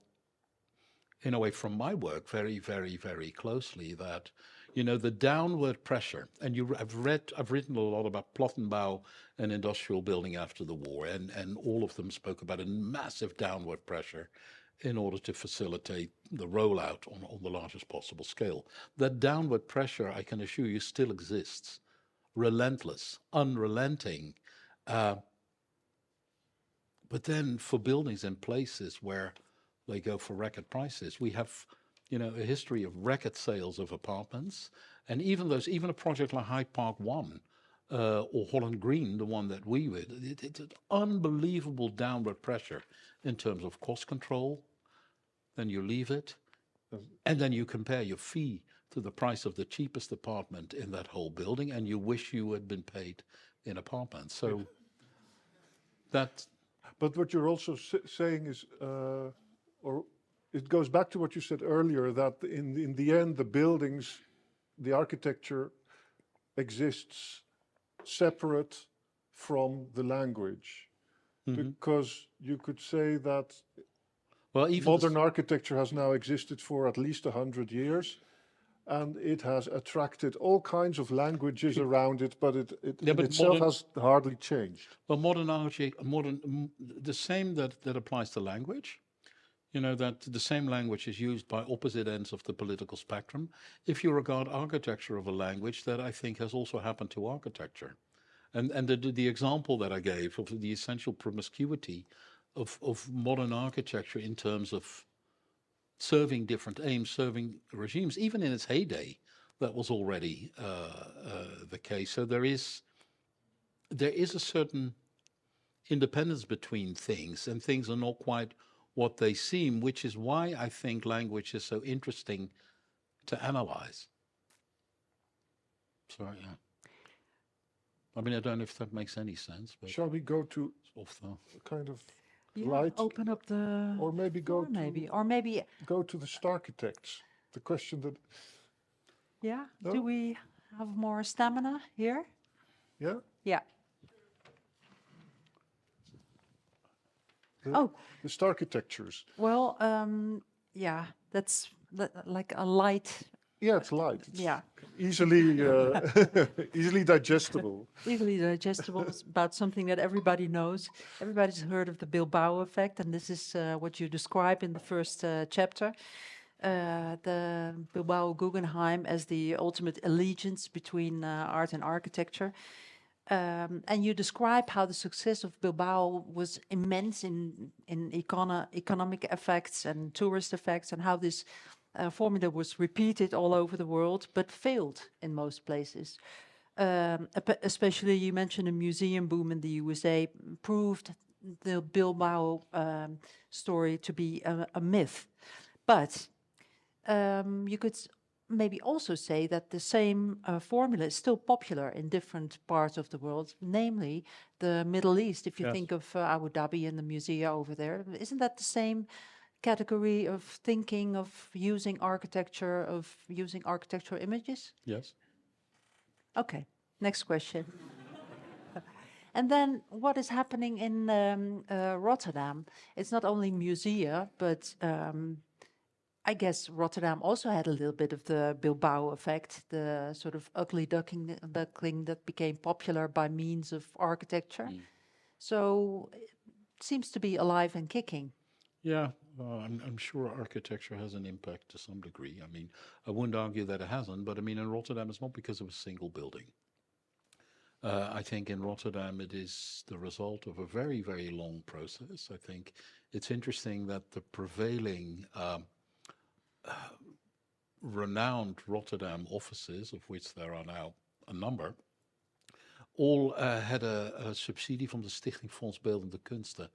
in a way, from my work very, very, very closely that, the downward pressure, and I've written a lot about Plattenbau and industrial building after the war, and all of them spoke about a massive downward pressure in order to facilitate the rollout on the largest possible scale. That downward pressure, I can assure you, still exists. Relentless, unrelenting. But then for buildings in places where they go for record prices, we have, a history of record sales of apartments. And even a project like Hyde Park 1 or Holland Green, the one that we did, it's an unbelievable downward pressure in terms of cost control. Then you leave it, and then you compare your fee to the price of the cheapest apartment in that whole building, and you wish you had been paid in apartments. So that. But what you're also saying is, or it goes back to what you said earlier, that in the end, the buildings, the architecture exists separate from the language. Because you could say that modern architecture has now existed for at least 100 years, and it has attracted all kinds of languages around it, but it itself has hardly changed. Well, the same that applies to language, that the same language is used by opposite ends of the political spectrum. If you regard architecture of a language, that I think has also happened to architecture. And the example that I gave of the essential promiscuity of modern architecture in terms of serving different aims, serving regimes. Even in its heyday, that was already the case. So there is a certain independence between things, and things are not quite what they seem, which is why I think language is so interesting to analyze. So, yeah. I mean, I don't know if that makes any sense, but Shall we go to off the kind of Yeah, light, open up the or maybe floor, or maybe, go to the starchitects? The question that, yeah. No? Do we have more stamina here? yeah, Yeah. the, Oh, the starchitectures. well, yeah, that's like a light, Yeah, it's light. It's yeah, easily easily digestible. easily digestible. It's about something that everybody knows. Everybody's heard of the Bilbao Effect, and this is what you describe in the first chapter. The Bilbao Guggenheim as the ultimate allegiance between art and architecture. And you describe how the success of Bilbao was immense in economic effects and tourist effects, and how this formula was repeated all over the world, but failed in most places. Especially, you mentioned a museum boom in the USA proved the Bilbao story to be a myth. But you could maybe also say that the same formula is still popular in different parts of the world, namely the Middle East. If you Yes. think of Abu Dhabi and the musea over there, isn't that the same category of thinking, of using architectural images? yes. Okay, next question. And then what is happening in Rotterdam? It's not only musea, but I guess Rotterdam also had a little bit of the Bilbao effect, the sort of ugly duckling that became popular by means of architecture. So it seems to be alive and kicking. Yeah, I'm sure architecture has an impact to some degree. I mean, I wouldn't argue that it hasn't, but I mean, in Rotterdam, it's not because of a single building. I think in Rotterdam, it is the result of a very, very long process. I think it's interesting that the prevailing renowned Rotterdam offices, of which there are now a number, all had a subsidie from the Stichting Fonds Beeldende Kunsten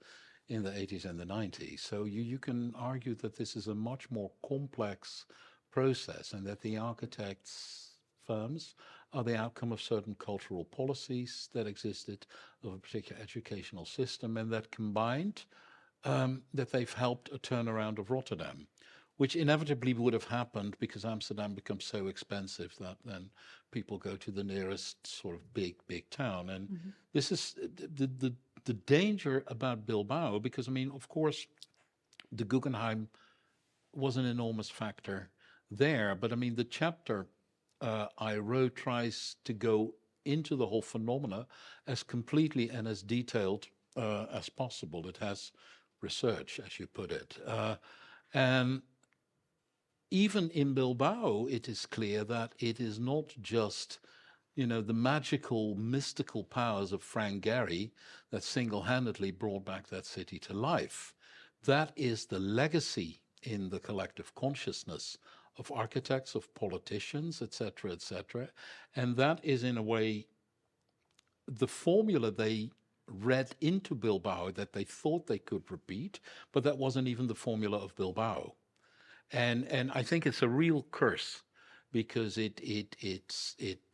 in the 80s and the 90s. So you can argue that this is a much more complex process, and that the architects' firms are the outcome of certain cultural policies that existed, of a particular educational system, and that combined, that they've helped a turnaround of Rotterdam, which inevitably would have happened because Amsterdam becomes so expensive that then people go to the nearest sort of big town. And this is the danger about Bilbao, because I mean, of course, the Guggenheim was an enormous factor there, but I mean, the chapter I wrote tries to go into the whole phenomena as completely and as detailed as possible. It has research, as you put it, and even in Bilbao, it is clear that it is not just, the magical, mystical powers of Frank Gehry that single-handedly brought back that city to life. That is the legacy in the collective consciousness of architects, of politicians, etc., etc. And that is, in a way, the formula they read into Bilbao that they thought they could repeat, but that wasn't even the formula of Bilbao. And I think it's a real curse, because it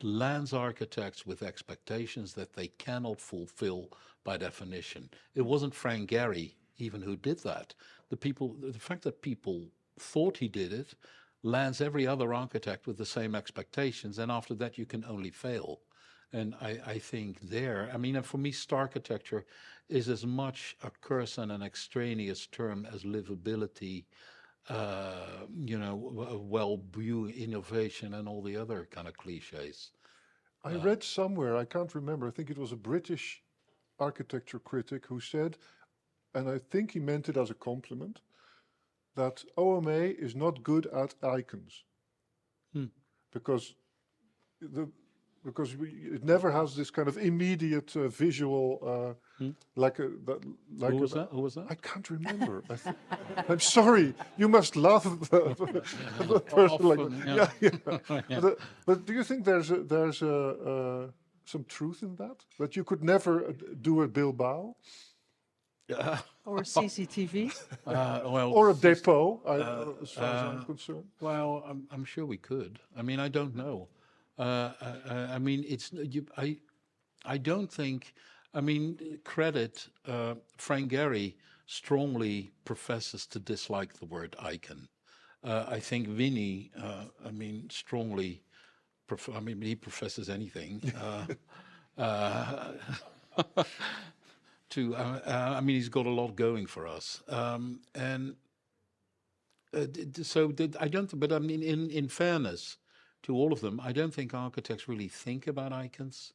lands architects with expectations that they cannot fulfill by definition. It wasn't Frank Gehry even who did that. The fact that people thought he did it lands every other architect with the same expectations, and after that you can only fail. And I think and for me, starchitecture is as much a curse and an extraneous term as livability, well-being, innovation, and all the other kind of cliches. I read somewhere, I can't remember, I think it was a British architecture critic who said, and I think he meant it as a compliment, that OMA is not good at icons. Because because it never has this kind of immediate visual, like a like Who was a, that? Who was that? I can't remember. I'm sorry. You must laugh at the person like Often, that. yeah. Yeah. But do you think there's some truth in that? That you could never do a Bilbao Or CCTV? Well, or a depot, as far as I'm concerned? well, I'm sure we could. I mean, I don't know. I mean, I don't think. I mean, credit. Frank Gehry strongly professes to dislike the word icon. I think Vinny. I mean, strongly. I mean, he professes anything. I mean, he's got a lot going for us, and I don't. But I mean, in fairness to all of them, I don't think architects really think about icons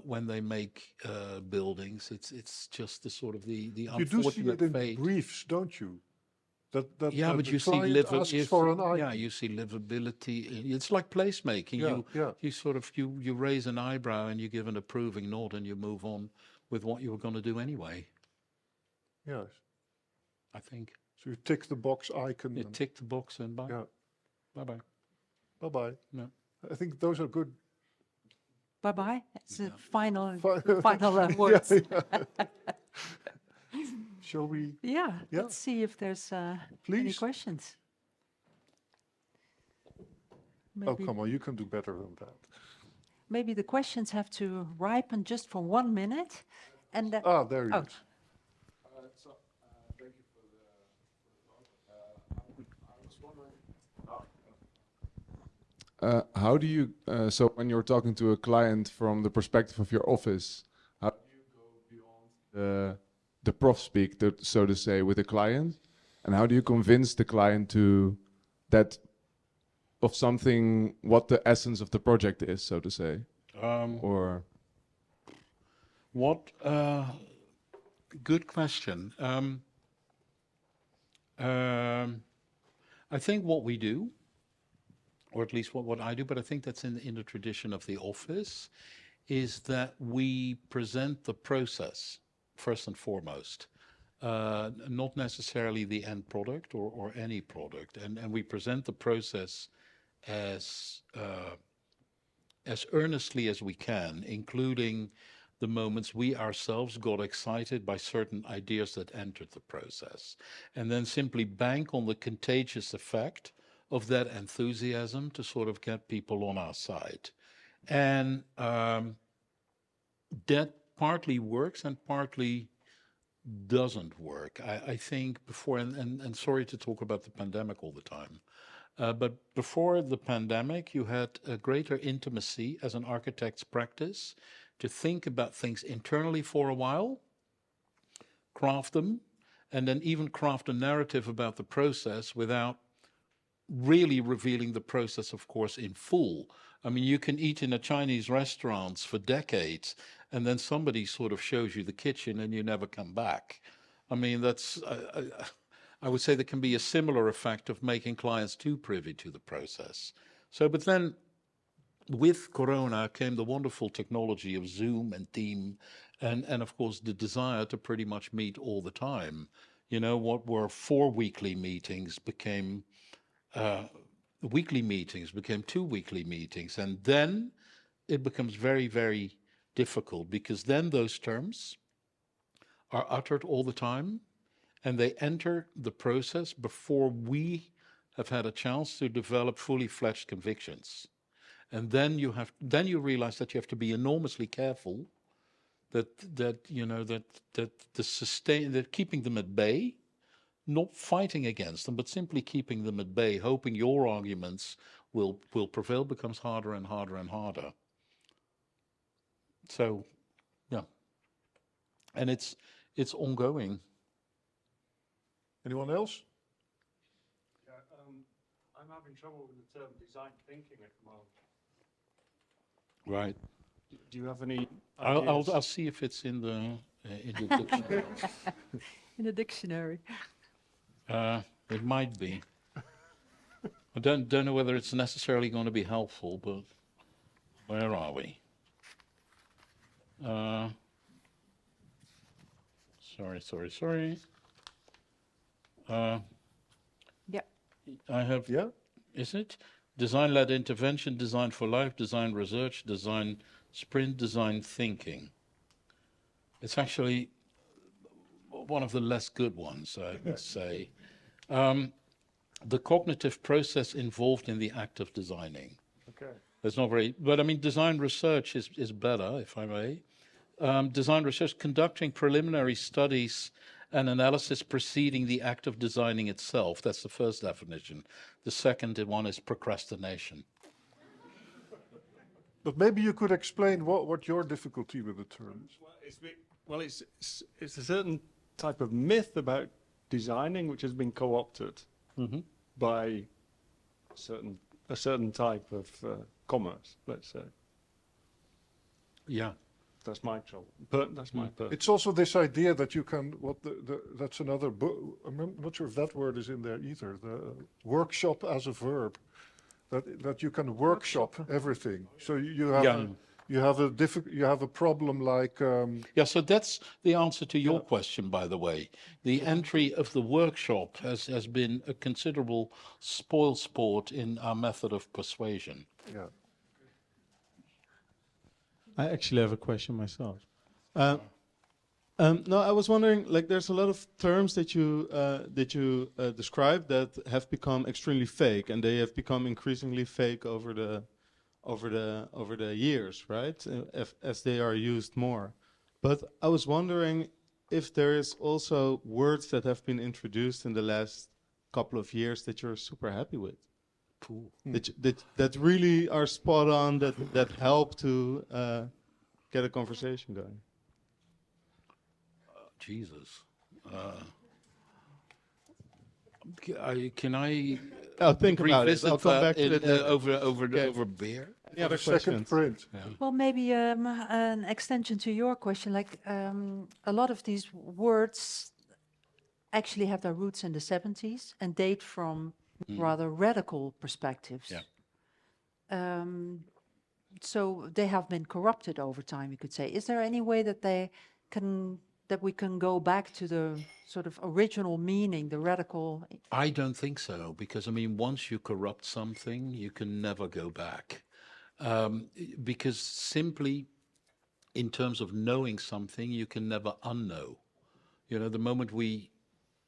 when they make buildings. It's just the sort of the You do see unfortunate it in fate. briefs, don't you? That Yeah, but the you see client asks for an icon. yeah, you see livability. It's like placemaking. Yeah. You sort of you raise an eyebrow and you give an approving nod and you move on with what you were going to do anyway. Yes. I think So you tick the box icon. you and- tick the box and bye. Yeah. Bye bye. Bye bye. No. I think those are good. Bye-bye. It's the final, Fi- final words. Shall we? Yeah, Yeah. let's see if there's any Please. questions. Oh, Maybe, come on, you can do better than that. maybe the questions have to ripen just for 1 minute, and then, Ah, there he oh. is. Thank you for the talk. I was wondering, how do you, so when you're talking to a client from the perspective of your office, how do you go beyond the prof speak, so to say, with the client? And how do you convince the client of something, what the essence of the project is, so to say? Or What? Good question. I think what we do, or at least what I do, but I think that's in the tradition of the office, is that we present the process first and foremost, not necessarily the end product or any product, and we present the process as earnestly as we can, including the moments we ourselves got excited by certain ideas that entered the process, and then simply bank on the contagious effect of that enthusiasm to sort of get people on our side. And that partly works and partly doesn't work. I think before, and sorry to talk about the pandemic all the time, but before the pandemic, you had a greater intimacy as an architect's practice to think about things internally for a while, craft them, and then even craft a narrative about the process without really revealing the process, of course, in full. I mean, you can eat in a Chinese restaurants for decades, and then somebody sort of shows you the kitchen and you never come back. I mean, that's, I would say there can be a similar effect of making clients too privy to the process. So, but then with Corona came the wonderful technology of Zoom and Team, and of course the desire to pretty much meet all the time. You know, what were 4 weekly meetings became weekly meetings, became 2 weekly meetings, and then it becomes very, very difficult because then those terms are uttered all the time and they enter the process before we have had a chance to develop fully fledged convictions. And then you realize that you have to be enormously careful that keeping them at bay, not fighting against them, but simply keeping them at bay, hoping your arguments will prevail, becomes harder and harder and harder. So, yeah, and it's ongoing. Anyone else? Yeah, I'm having trouble with the term design thinking at the moment. Right. Do you have any I'll see if it's in the dictionary. In the dictionary. It might be. I don't know whether it's necessarily going to be helpful, but Where are we? Sorry. Yeah. I have, Yeah? is it? Design-led intervention, design for life, design research, design sprint, design thinking. It's actually one of the less good ones, I must say. The cognitive process involved in the act of designing. Okay. That's not very, but I mean, design research is better, if I may. Design research, conducting preliminary studies and analysis preceding the act of designing itself. That's the first definition. The second one is procrastination. But maybe you could explain what your difficulty with the term is. Well, it's a certain type of myth about designing which has been co-opted by a certain type of commerce, let's say. Yeah. That's my trouble. But that's my purpose. It's also this idea that you can, that's another book, I'm not sure if that word is in there either, the workshop as a verb, that you can workshop everything. So you have you have a problem like Yeah, so that's the answer to your question, by the way. The entry of the workshop has been a considerable spoil sport in our method of persuasion. yeah. I actually have a question myself. No, I was wondering, like, there's a lot of terms that you describe that have become extremely fake, and they have become increasingly fake over the years, right? As they are used more. But I was wondering if there is also words that have been introduced in the last couple of years that you're super happy with. That really are spot on, that help to get a conversation going. Jesus. Can I I'll think about it. revisit I'll come that back to it later. over beer? Any other Second questions? print. Well, maybe an extension to your question, like a lot of these words actually have their roots in the 70s and date from rather radical perspectives. Yeah. So they have been corrupted over time, you could say. Is there any way that we can go back to the sort of original meaning, the radical? I don't think so, because I mean, once you corrupt something, you can never go back. Because simply in terms of knowing something, you can never unknow. You know, the moment we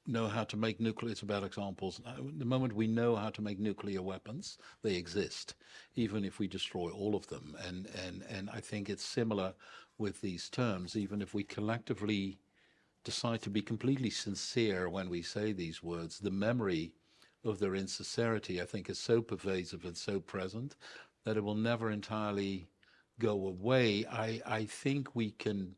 know how to make nuclear, it's about examples. The moment we know how to make nuclear weapons, they exist, even if we destroy all of them. And I think it's similar with these terms, even if we collectively decide to be completely sincere when we say these words, the memory of their insincerity, I think, is so pervasive and so present that it will never entirely go away. I think we can.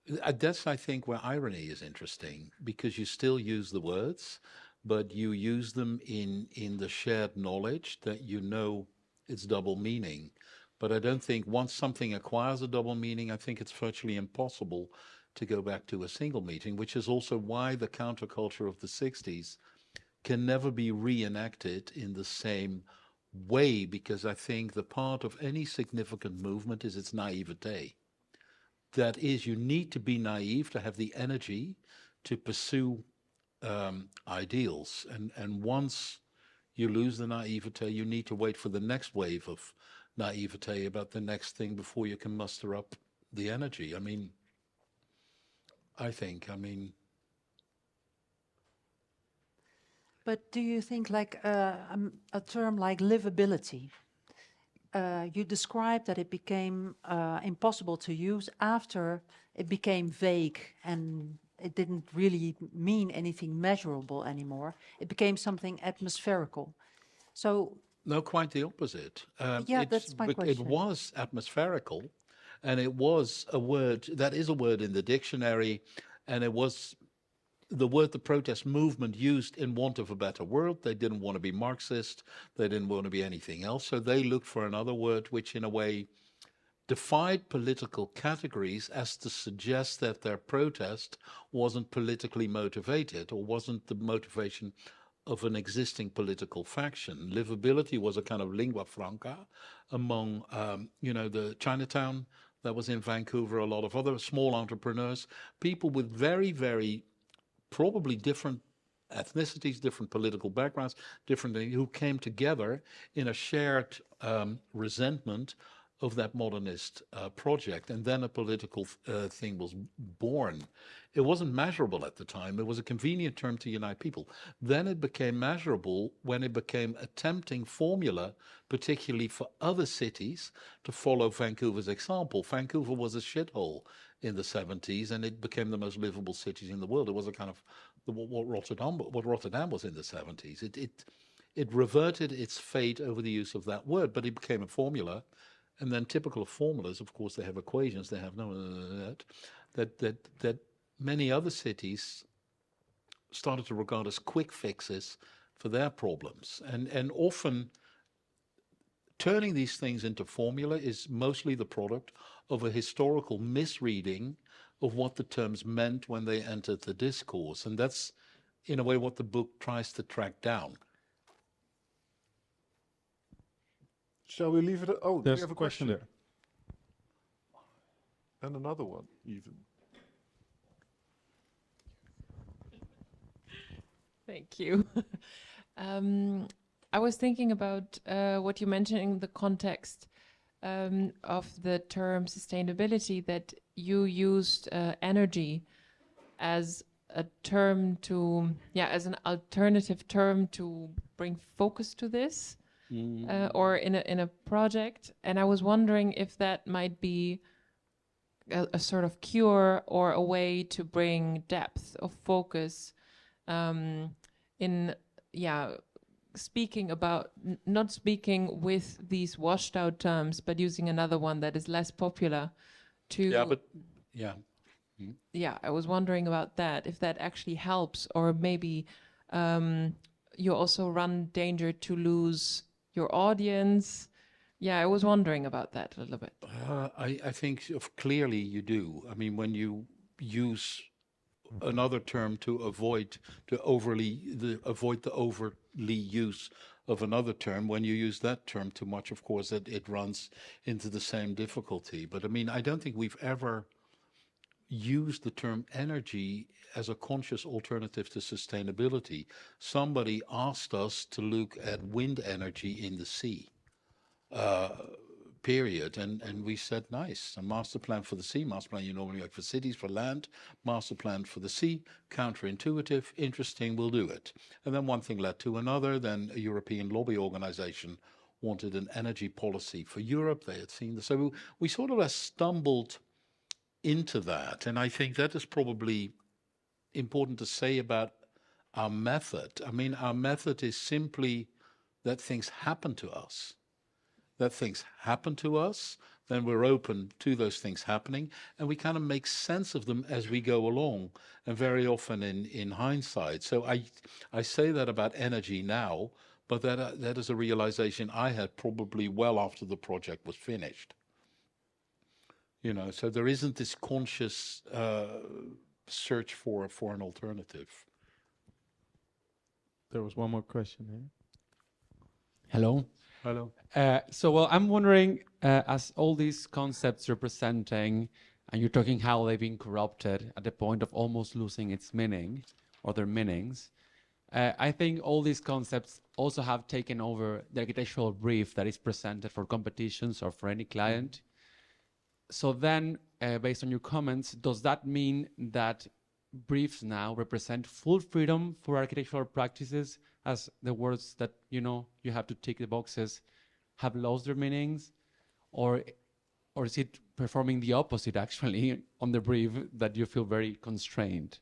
That's, I think, where irony is interesting, because you still use the words, but you use them in the shared knowledge that you know it's double meaning. But I don't think once something acquires a double meaning, I think it's virtually impossible to go back to a single meaning, which is also why the counterculture of the 60s can never be reenacted in the same way, because I think the part of any significant movement is its naivete. That is, you need to be naive to have the energy to pursue ideals. And once you lose the naivete, you need to wait for the next wave of naivete about the next thing before you can muster up the energy. I mean, But do you think like a term like livability, you described that it became impossible to use after it became vague and it didn't really mean anything measurable anymore. It became something atmospherical. So no, quite the opposite. yeah, that's my question. It was atmospherical, and it was a word, that is a word in the dictionary, and it was the word the protest movement used in want of a better word. They didn't want to be Marxist. They didn't want to be anything else. So they looked for another word which in a way defied political categories as to suggest that their protest wasn't politically motivated or wasn't the motivation of an existing political faction. Livability was a kind of lingua franca among, the Chinatown that was in Vancouver, a lot of other small entrepreneurs, people with very, very probably different ethnicities, different political backgrounds, different who came together in a shared resentment of that modernist project, and then a political thing was born. It wasn't measurable at the time. It was a convenient term to unite people. Then it became measurable when it became a tempting formula, particularly for other cities, to follow Vancouver's example. Vancouver was a shithole in the 70s, and it became the most livable city in the world. It was a kind of what Rotterdam was in the 70s. It reverted its fate over the use of that word, but it became a formula. And then typical of formulas, of course, they have equations. They have that many other cities started to regard as quick fixes for their problems. And often turning these things into formula is mostly the product of a historical misreading of what the terms meant when they entered the discourse. And that's, in a way, what the book tries to track down. Shall we leave it at, oh, There's we have a question there. And another one, even. Thank you. I was thinking about what you mentioned in the context of the term sustainability, that you used energy as a term to, as an alternative term to bring focus to this. Or in a project, and I was wondering if that might be a sort of cure or a way to bring depth of focus in speaking about not speaking with these washed out terms, but using another one that is less popular. I was wondering about that, if that actually helps, or maybe you also run danger to lose your audience. I was wondering about that a little bit. I think clearly you do. I mean, when you use another term to avoid the overly use of another term, when you use that term too much, of course, it runs into the same difficulty. But I mean, I don't think we've ever used the term energy as a conscious alternative to sustainability. Somebody asked us to look at wind energy in the sea, period. And we said, nice, a master plan for the sea, master plan you normally like for cities, for land, master plan for the sea, counterintuitive, interesting, we'll do it. And then one thing led to another. Then a European lobby organization wanted an energy policy for Europe. They had seen this. So we sort of stumbled into that. And I think that is probably important to say about our method. I mean, our method is simply that things happen to us. Then we're open to those things happening, and we kind of make sense of them as we go along, and very often in hindsight. So I say that about energy now, but that is a realization I had probably well after the project was finished. So there isn't this conscious search for an alternative. There was one more question here. Hello. Hello. I'm wondering, as all these concepts you're presenting, and you're talking how they've been corrupted at the point of almost losing its meaning or their meanings, I think all these concepts also have taken over the architectural brief that is presented for competitions or for any client. So then, based on your comments, does that mean that briefs now represent full freedom for architectural practices, as the words that, you have to tick the boxes have lost their meanings? Or is it performing the opposite, actually, on the brief, that you feel very constrained?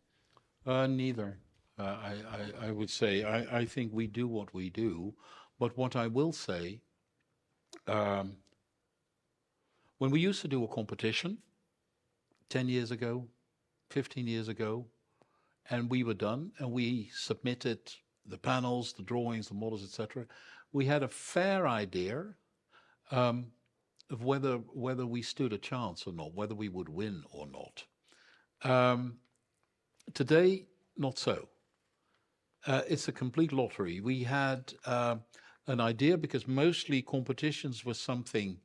Neither. I would say, I think we do what we do. But what I will say, when we used to do a competition 10 years ago, 15 years ago, and we were done, and we submitted the panels, the drawings, the models, etc., we had a fair idea of whether we stood a chance or not, whether we would win or not. Today, not so. it's a complete lottery. We had an idea because mostly competitions were something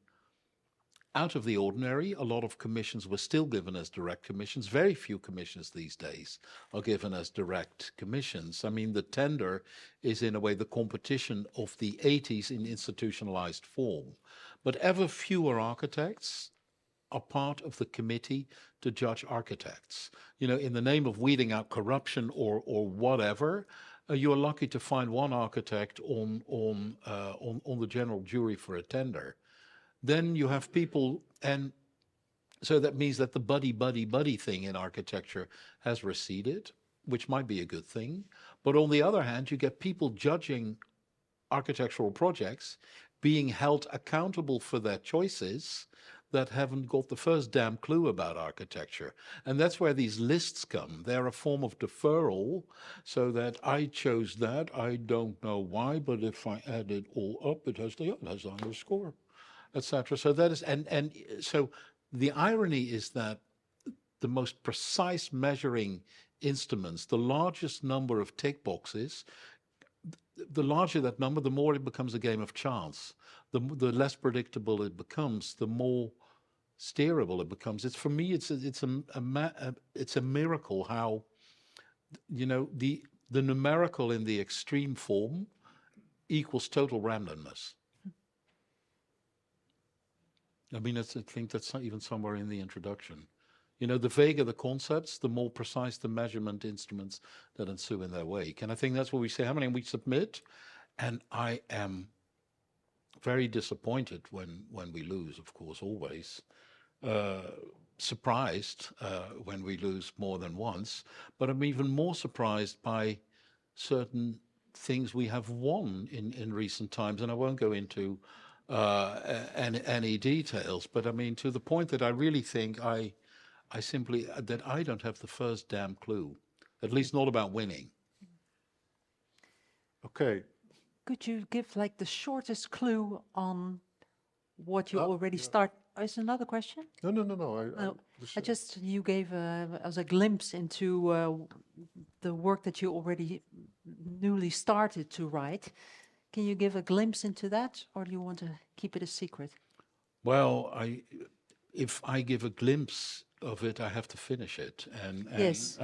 out of the ordinary. A lot of commissions were still given as direct commissions. Very few commissions these days are given as direct commissions. I mean, the tender is in a way the competition of the 80s in institutionalized form. But ever fewer architects are part of the committee to judge architects. You know, in the name of weeding out corruption or whatever, you are lucky to find one architect on the general jury for a tender. Then you have people, and so that means that the buddy thing in architecture has receded, which might be a good thing. But on the other hand, you get people judging architectural projects being held accountable for their choices that haven't got the first damn clue about architecture. And that's where these lists come. They're a form of deferral, so that I chose that. I don't know why, but if I add it all up, it has the underscore, etc. So that is, and so the irony is that the most precise measuring instruments, the largest number of tick boxes, the larger that number, the more it becomes a game of chance. The less predictable it becomes, the more steerable it becomes. It's, for me, it's a miracle how, you know, the numerical in the extreme form equals total randomness. I mean, I think that's not even somewhere in the introduction. You know, the vaguer the concepts, the more precise the measurement instruments that ensue in their wake. And I think that's what we say, how many we submit. And I am very disappointed when we lose, of course, always. Surprised when we lose more than once. But I'm even more surprised by certain things we have won in recent times. And I won't go into any details, but I mean, to the point that I really think I simply, that I don't have the first damn clue, at least not about winning. Okay. Could you give like the shortest clue on what you already start? Is another question? No. I just, you gave us a glimpse into the work that you already newly started to write. Can you give a glimpse into that, or do you want to keep it a secret? Well, if I give a glimpse of it, I have to finish it. And Yes.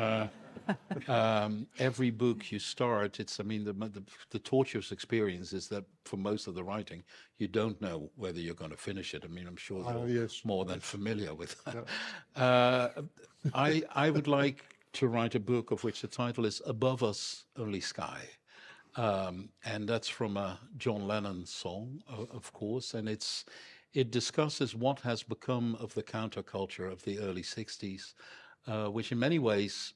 Every book you start, it's, I mean, the torturous experience is that for most of the writing, you don't know whether you're going to finish it. I mean, I'm sure you're more than familiar with that. Yeah. I would like to write a book of which the title is Above Us, Only Sky. And that's from a John Lennon song, of course, and it discusses what has become of the counterculture of the early 60s, which in many ways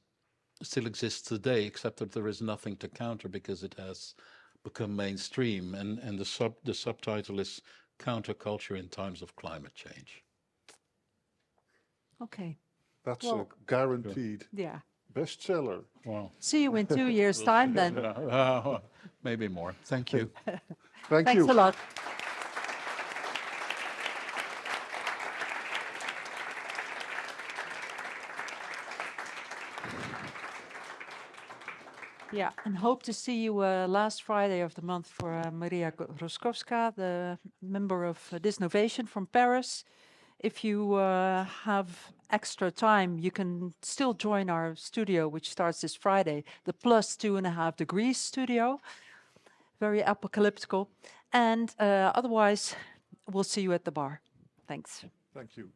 still exists today, except that there is nothing to counter because it has become mainstream. And the subtitle is Counterculture in Times of Climate Change. Okay. That's a guaranteed bestseller. Wow. See you in 2 years' time then. Maybe more. Thank you. Thanks a lot. Yeah, and hope to see you last Friday of the month for Maria Roskowska, the member of Disnovation from Paris. If you have extra time, you can still join our studio, which starts this Friday, the +2.5 degrees studio. Very apocalyptical. And otherwise, we'll see you at the bar. Thanks. Thank you.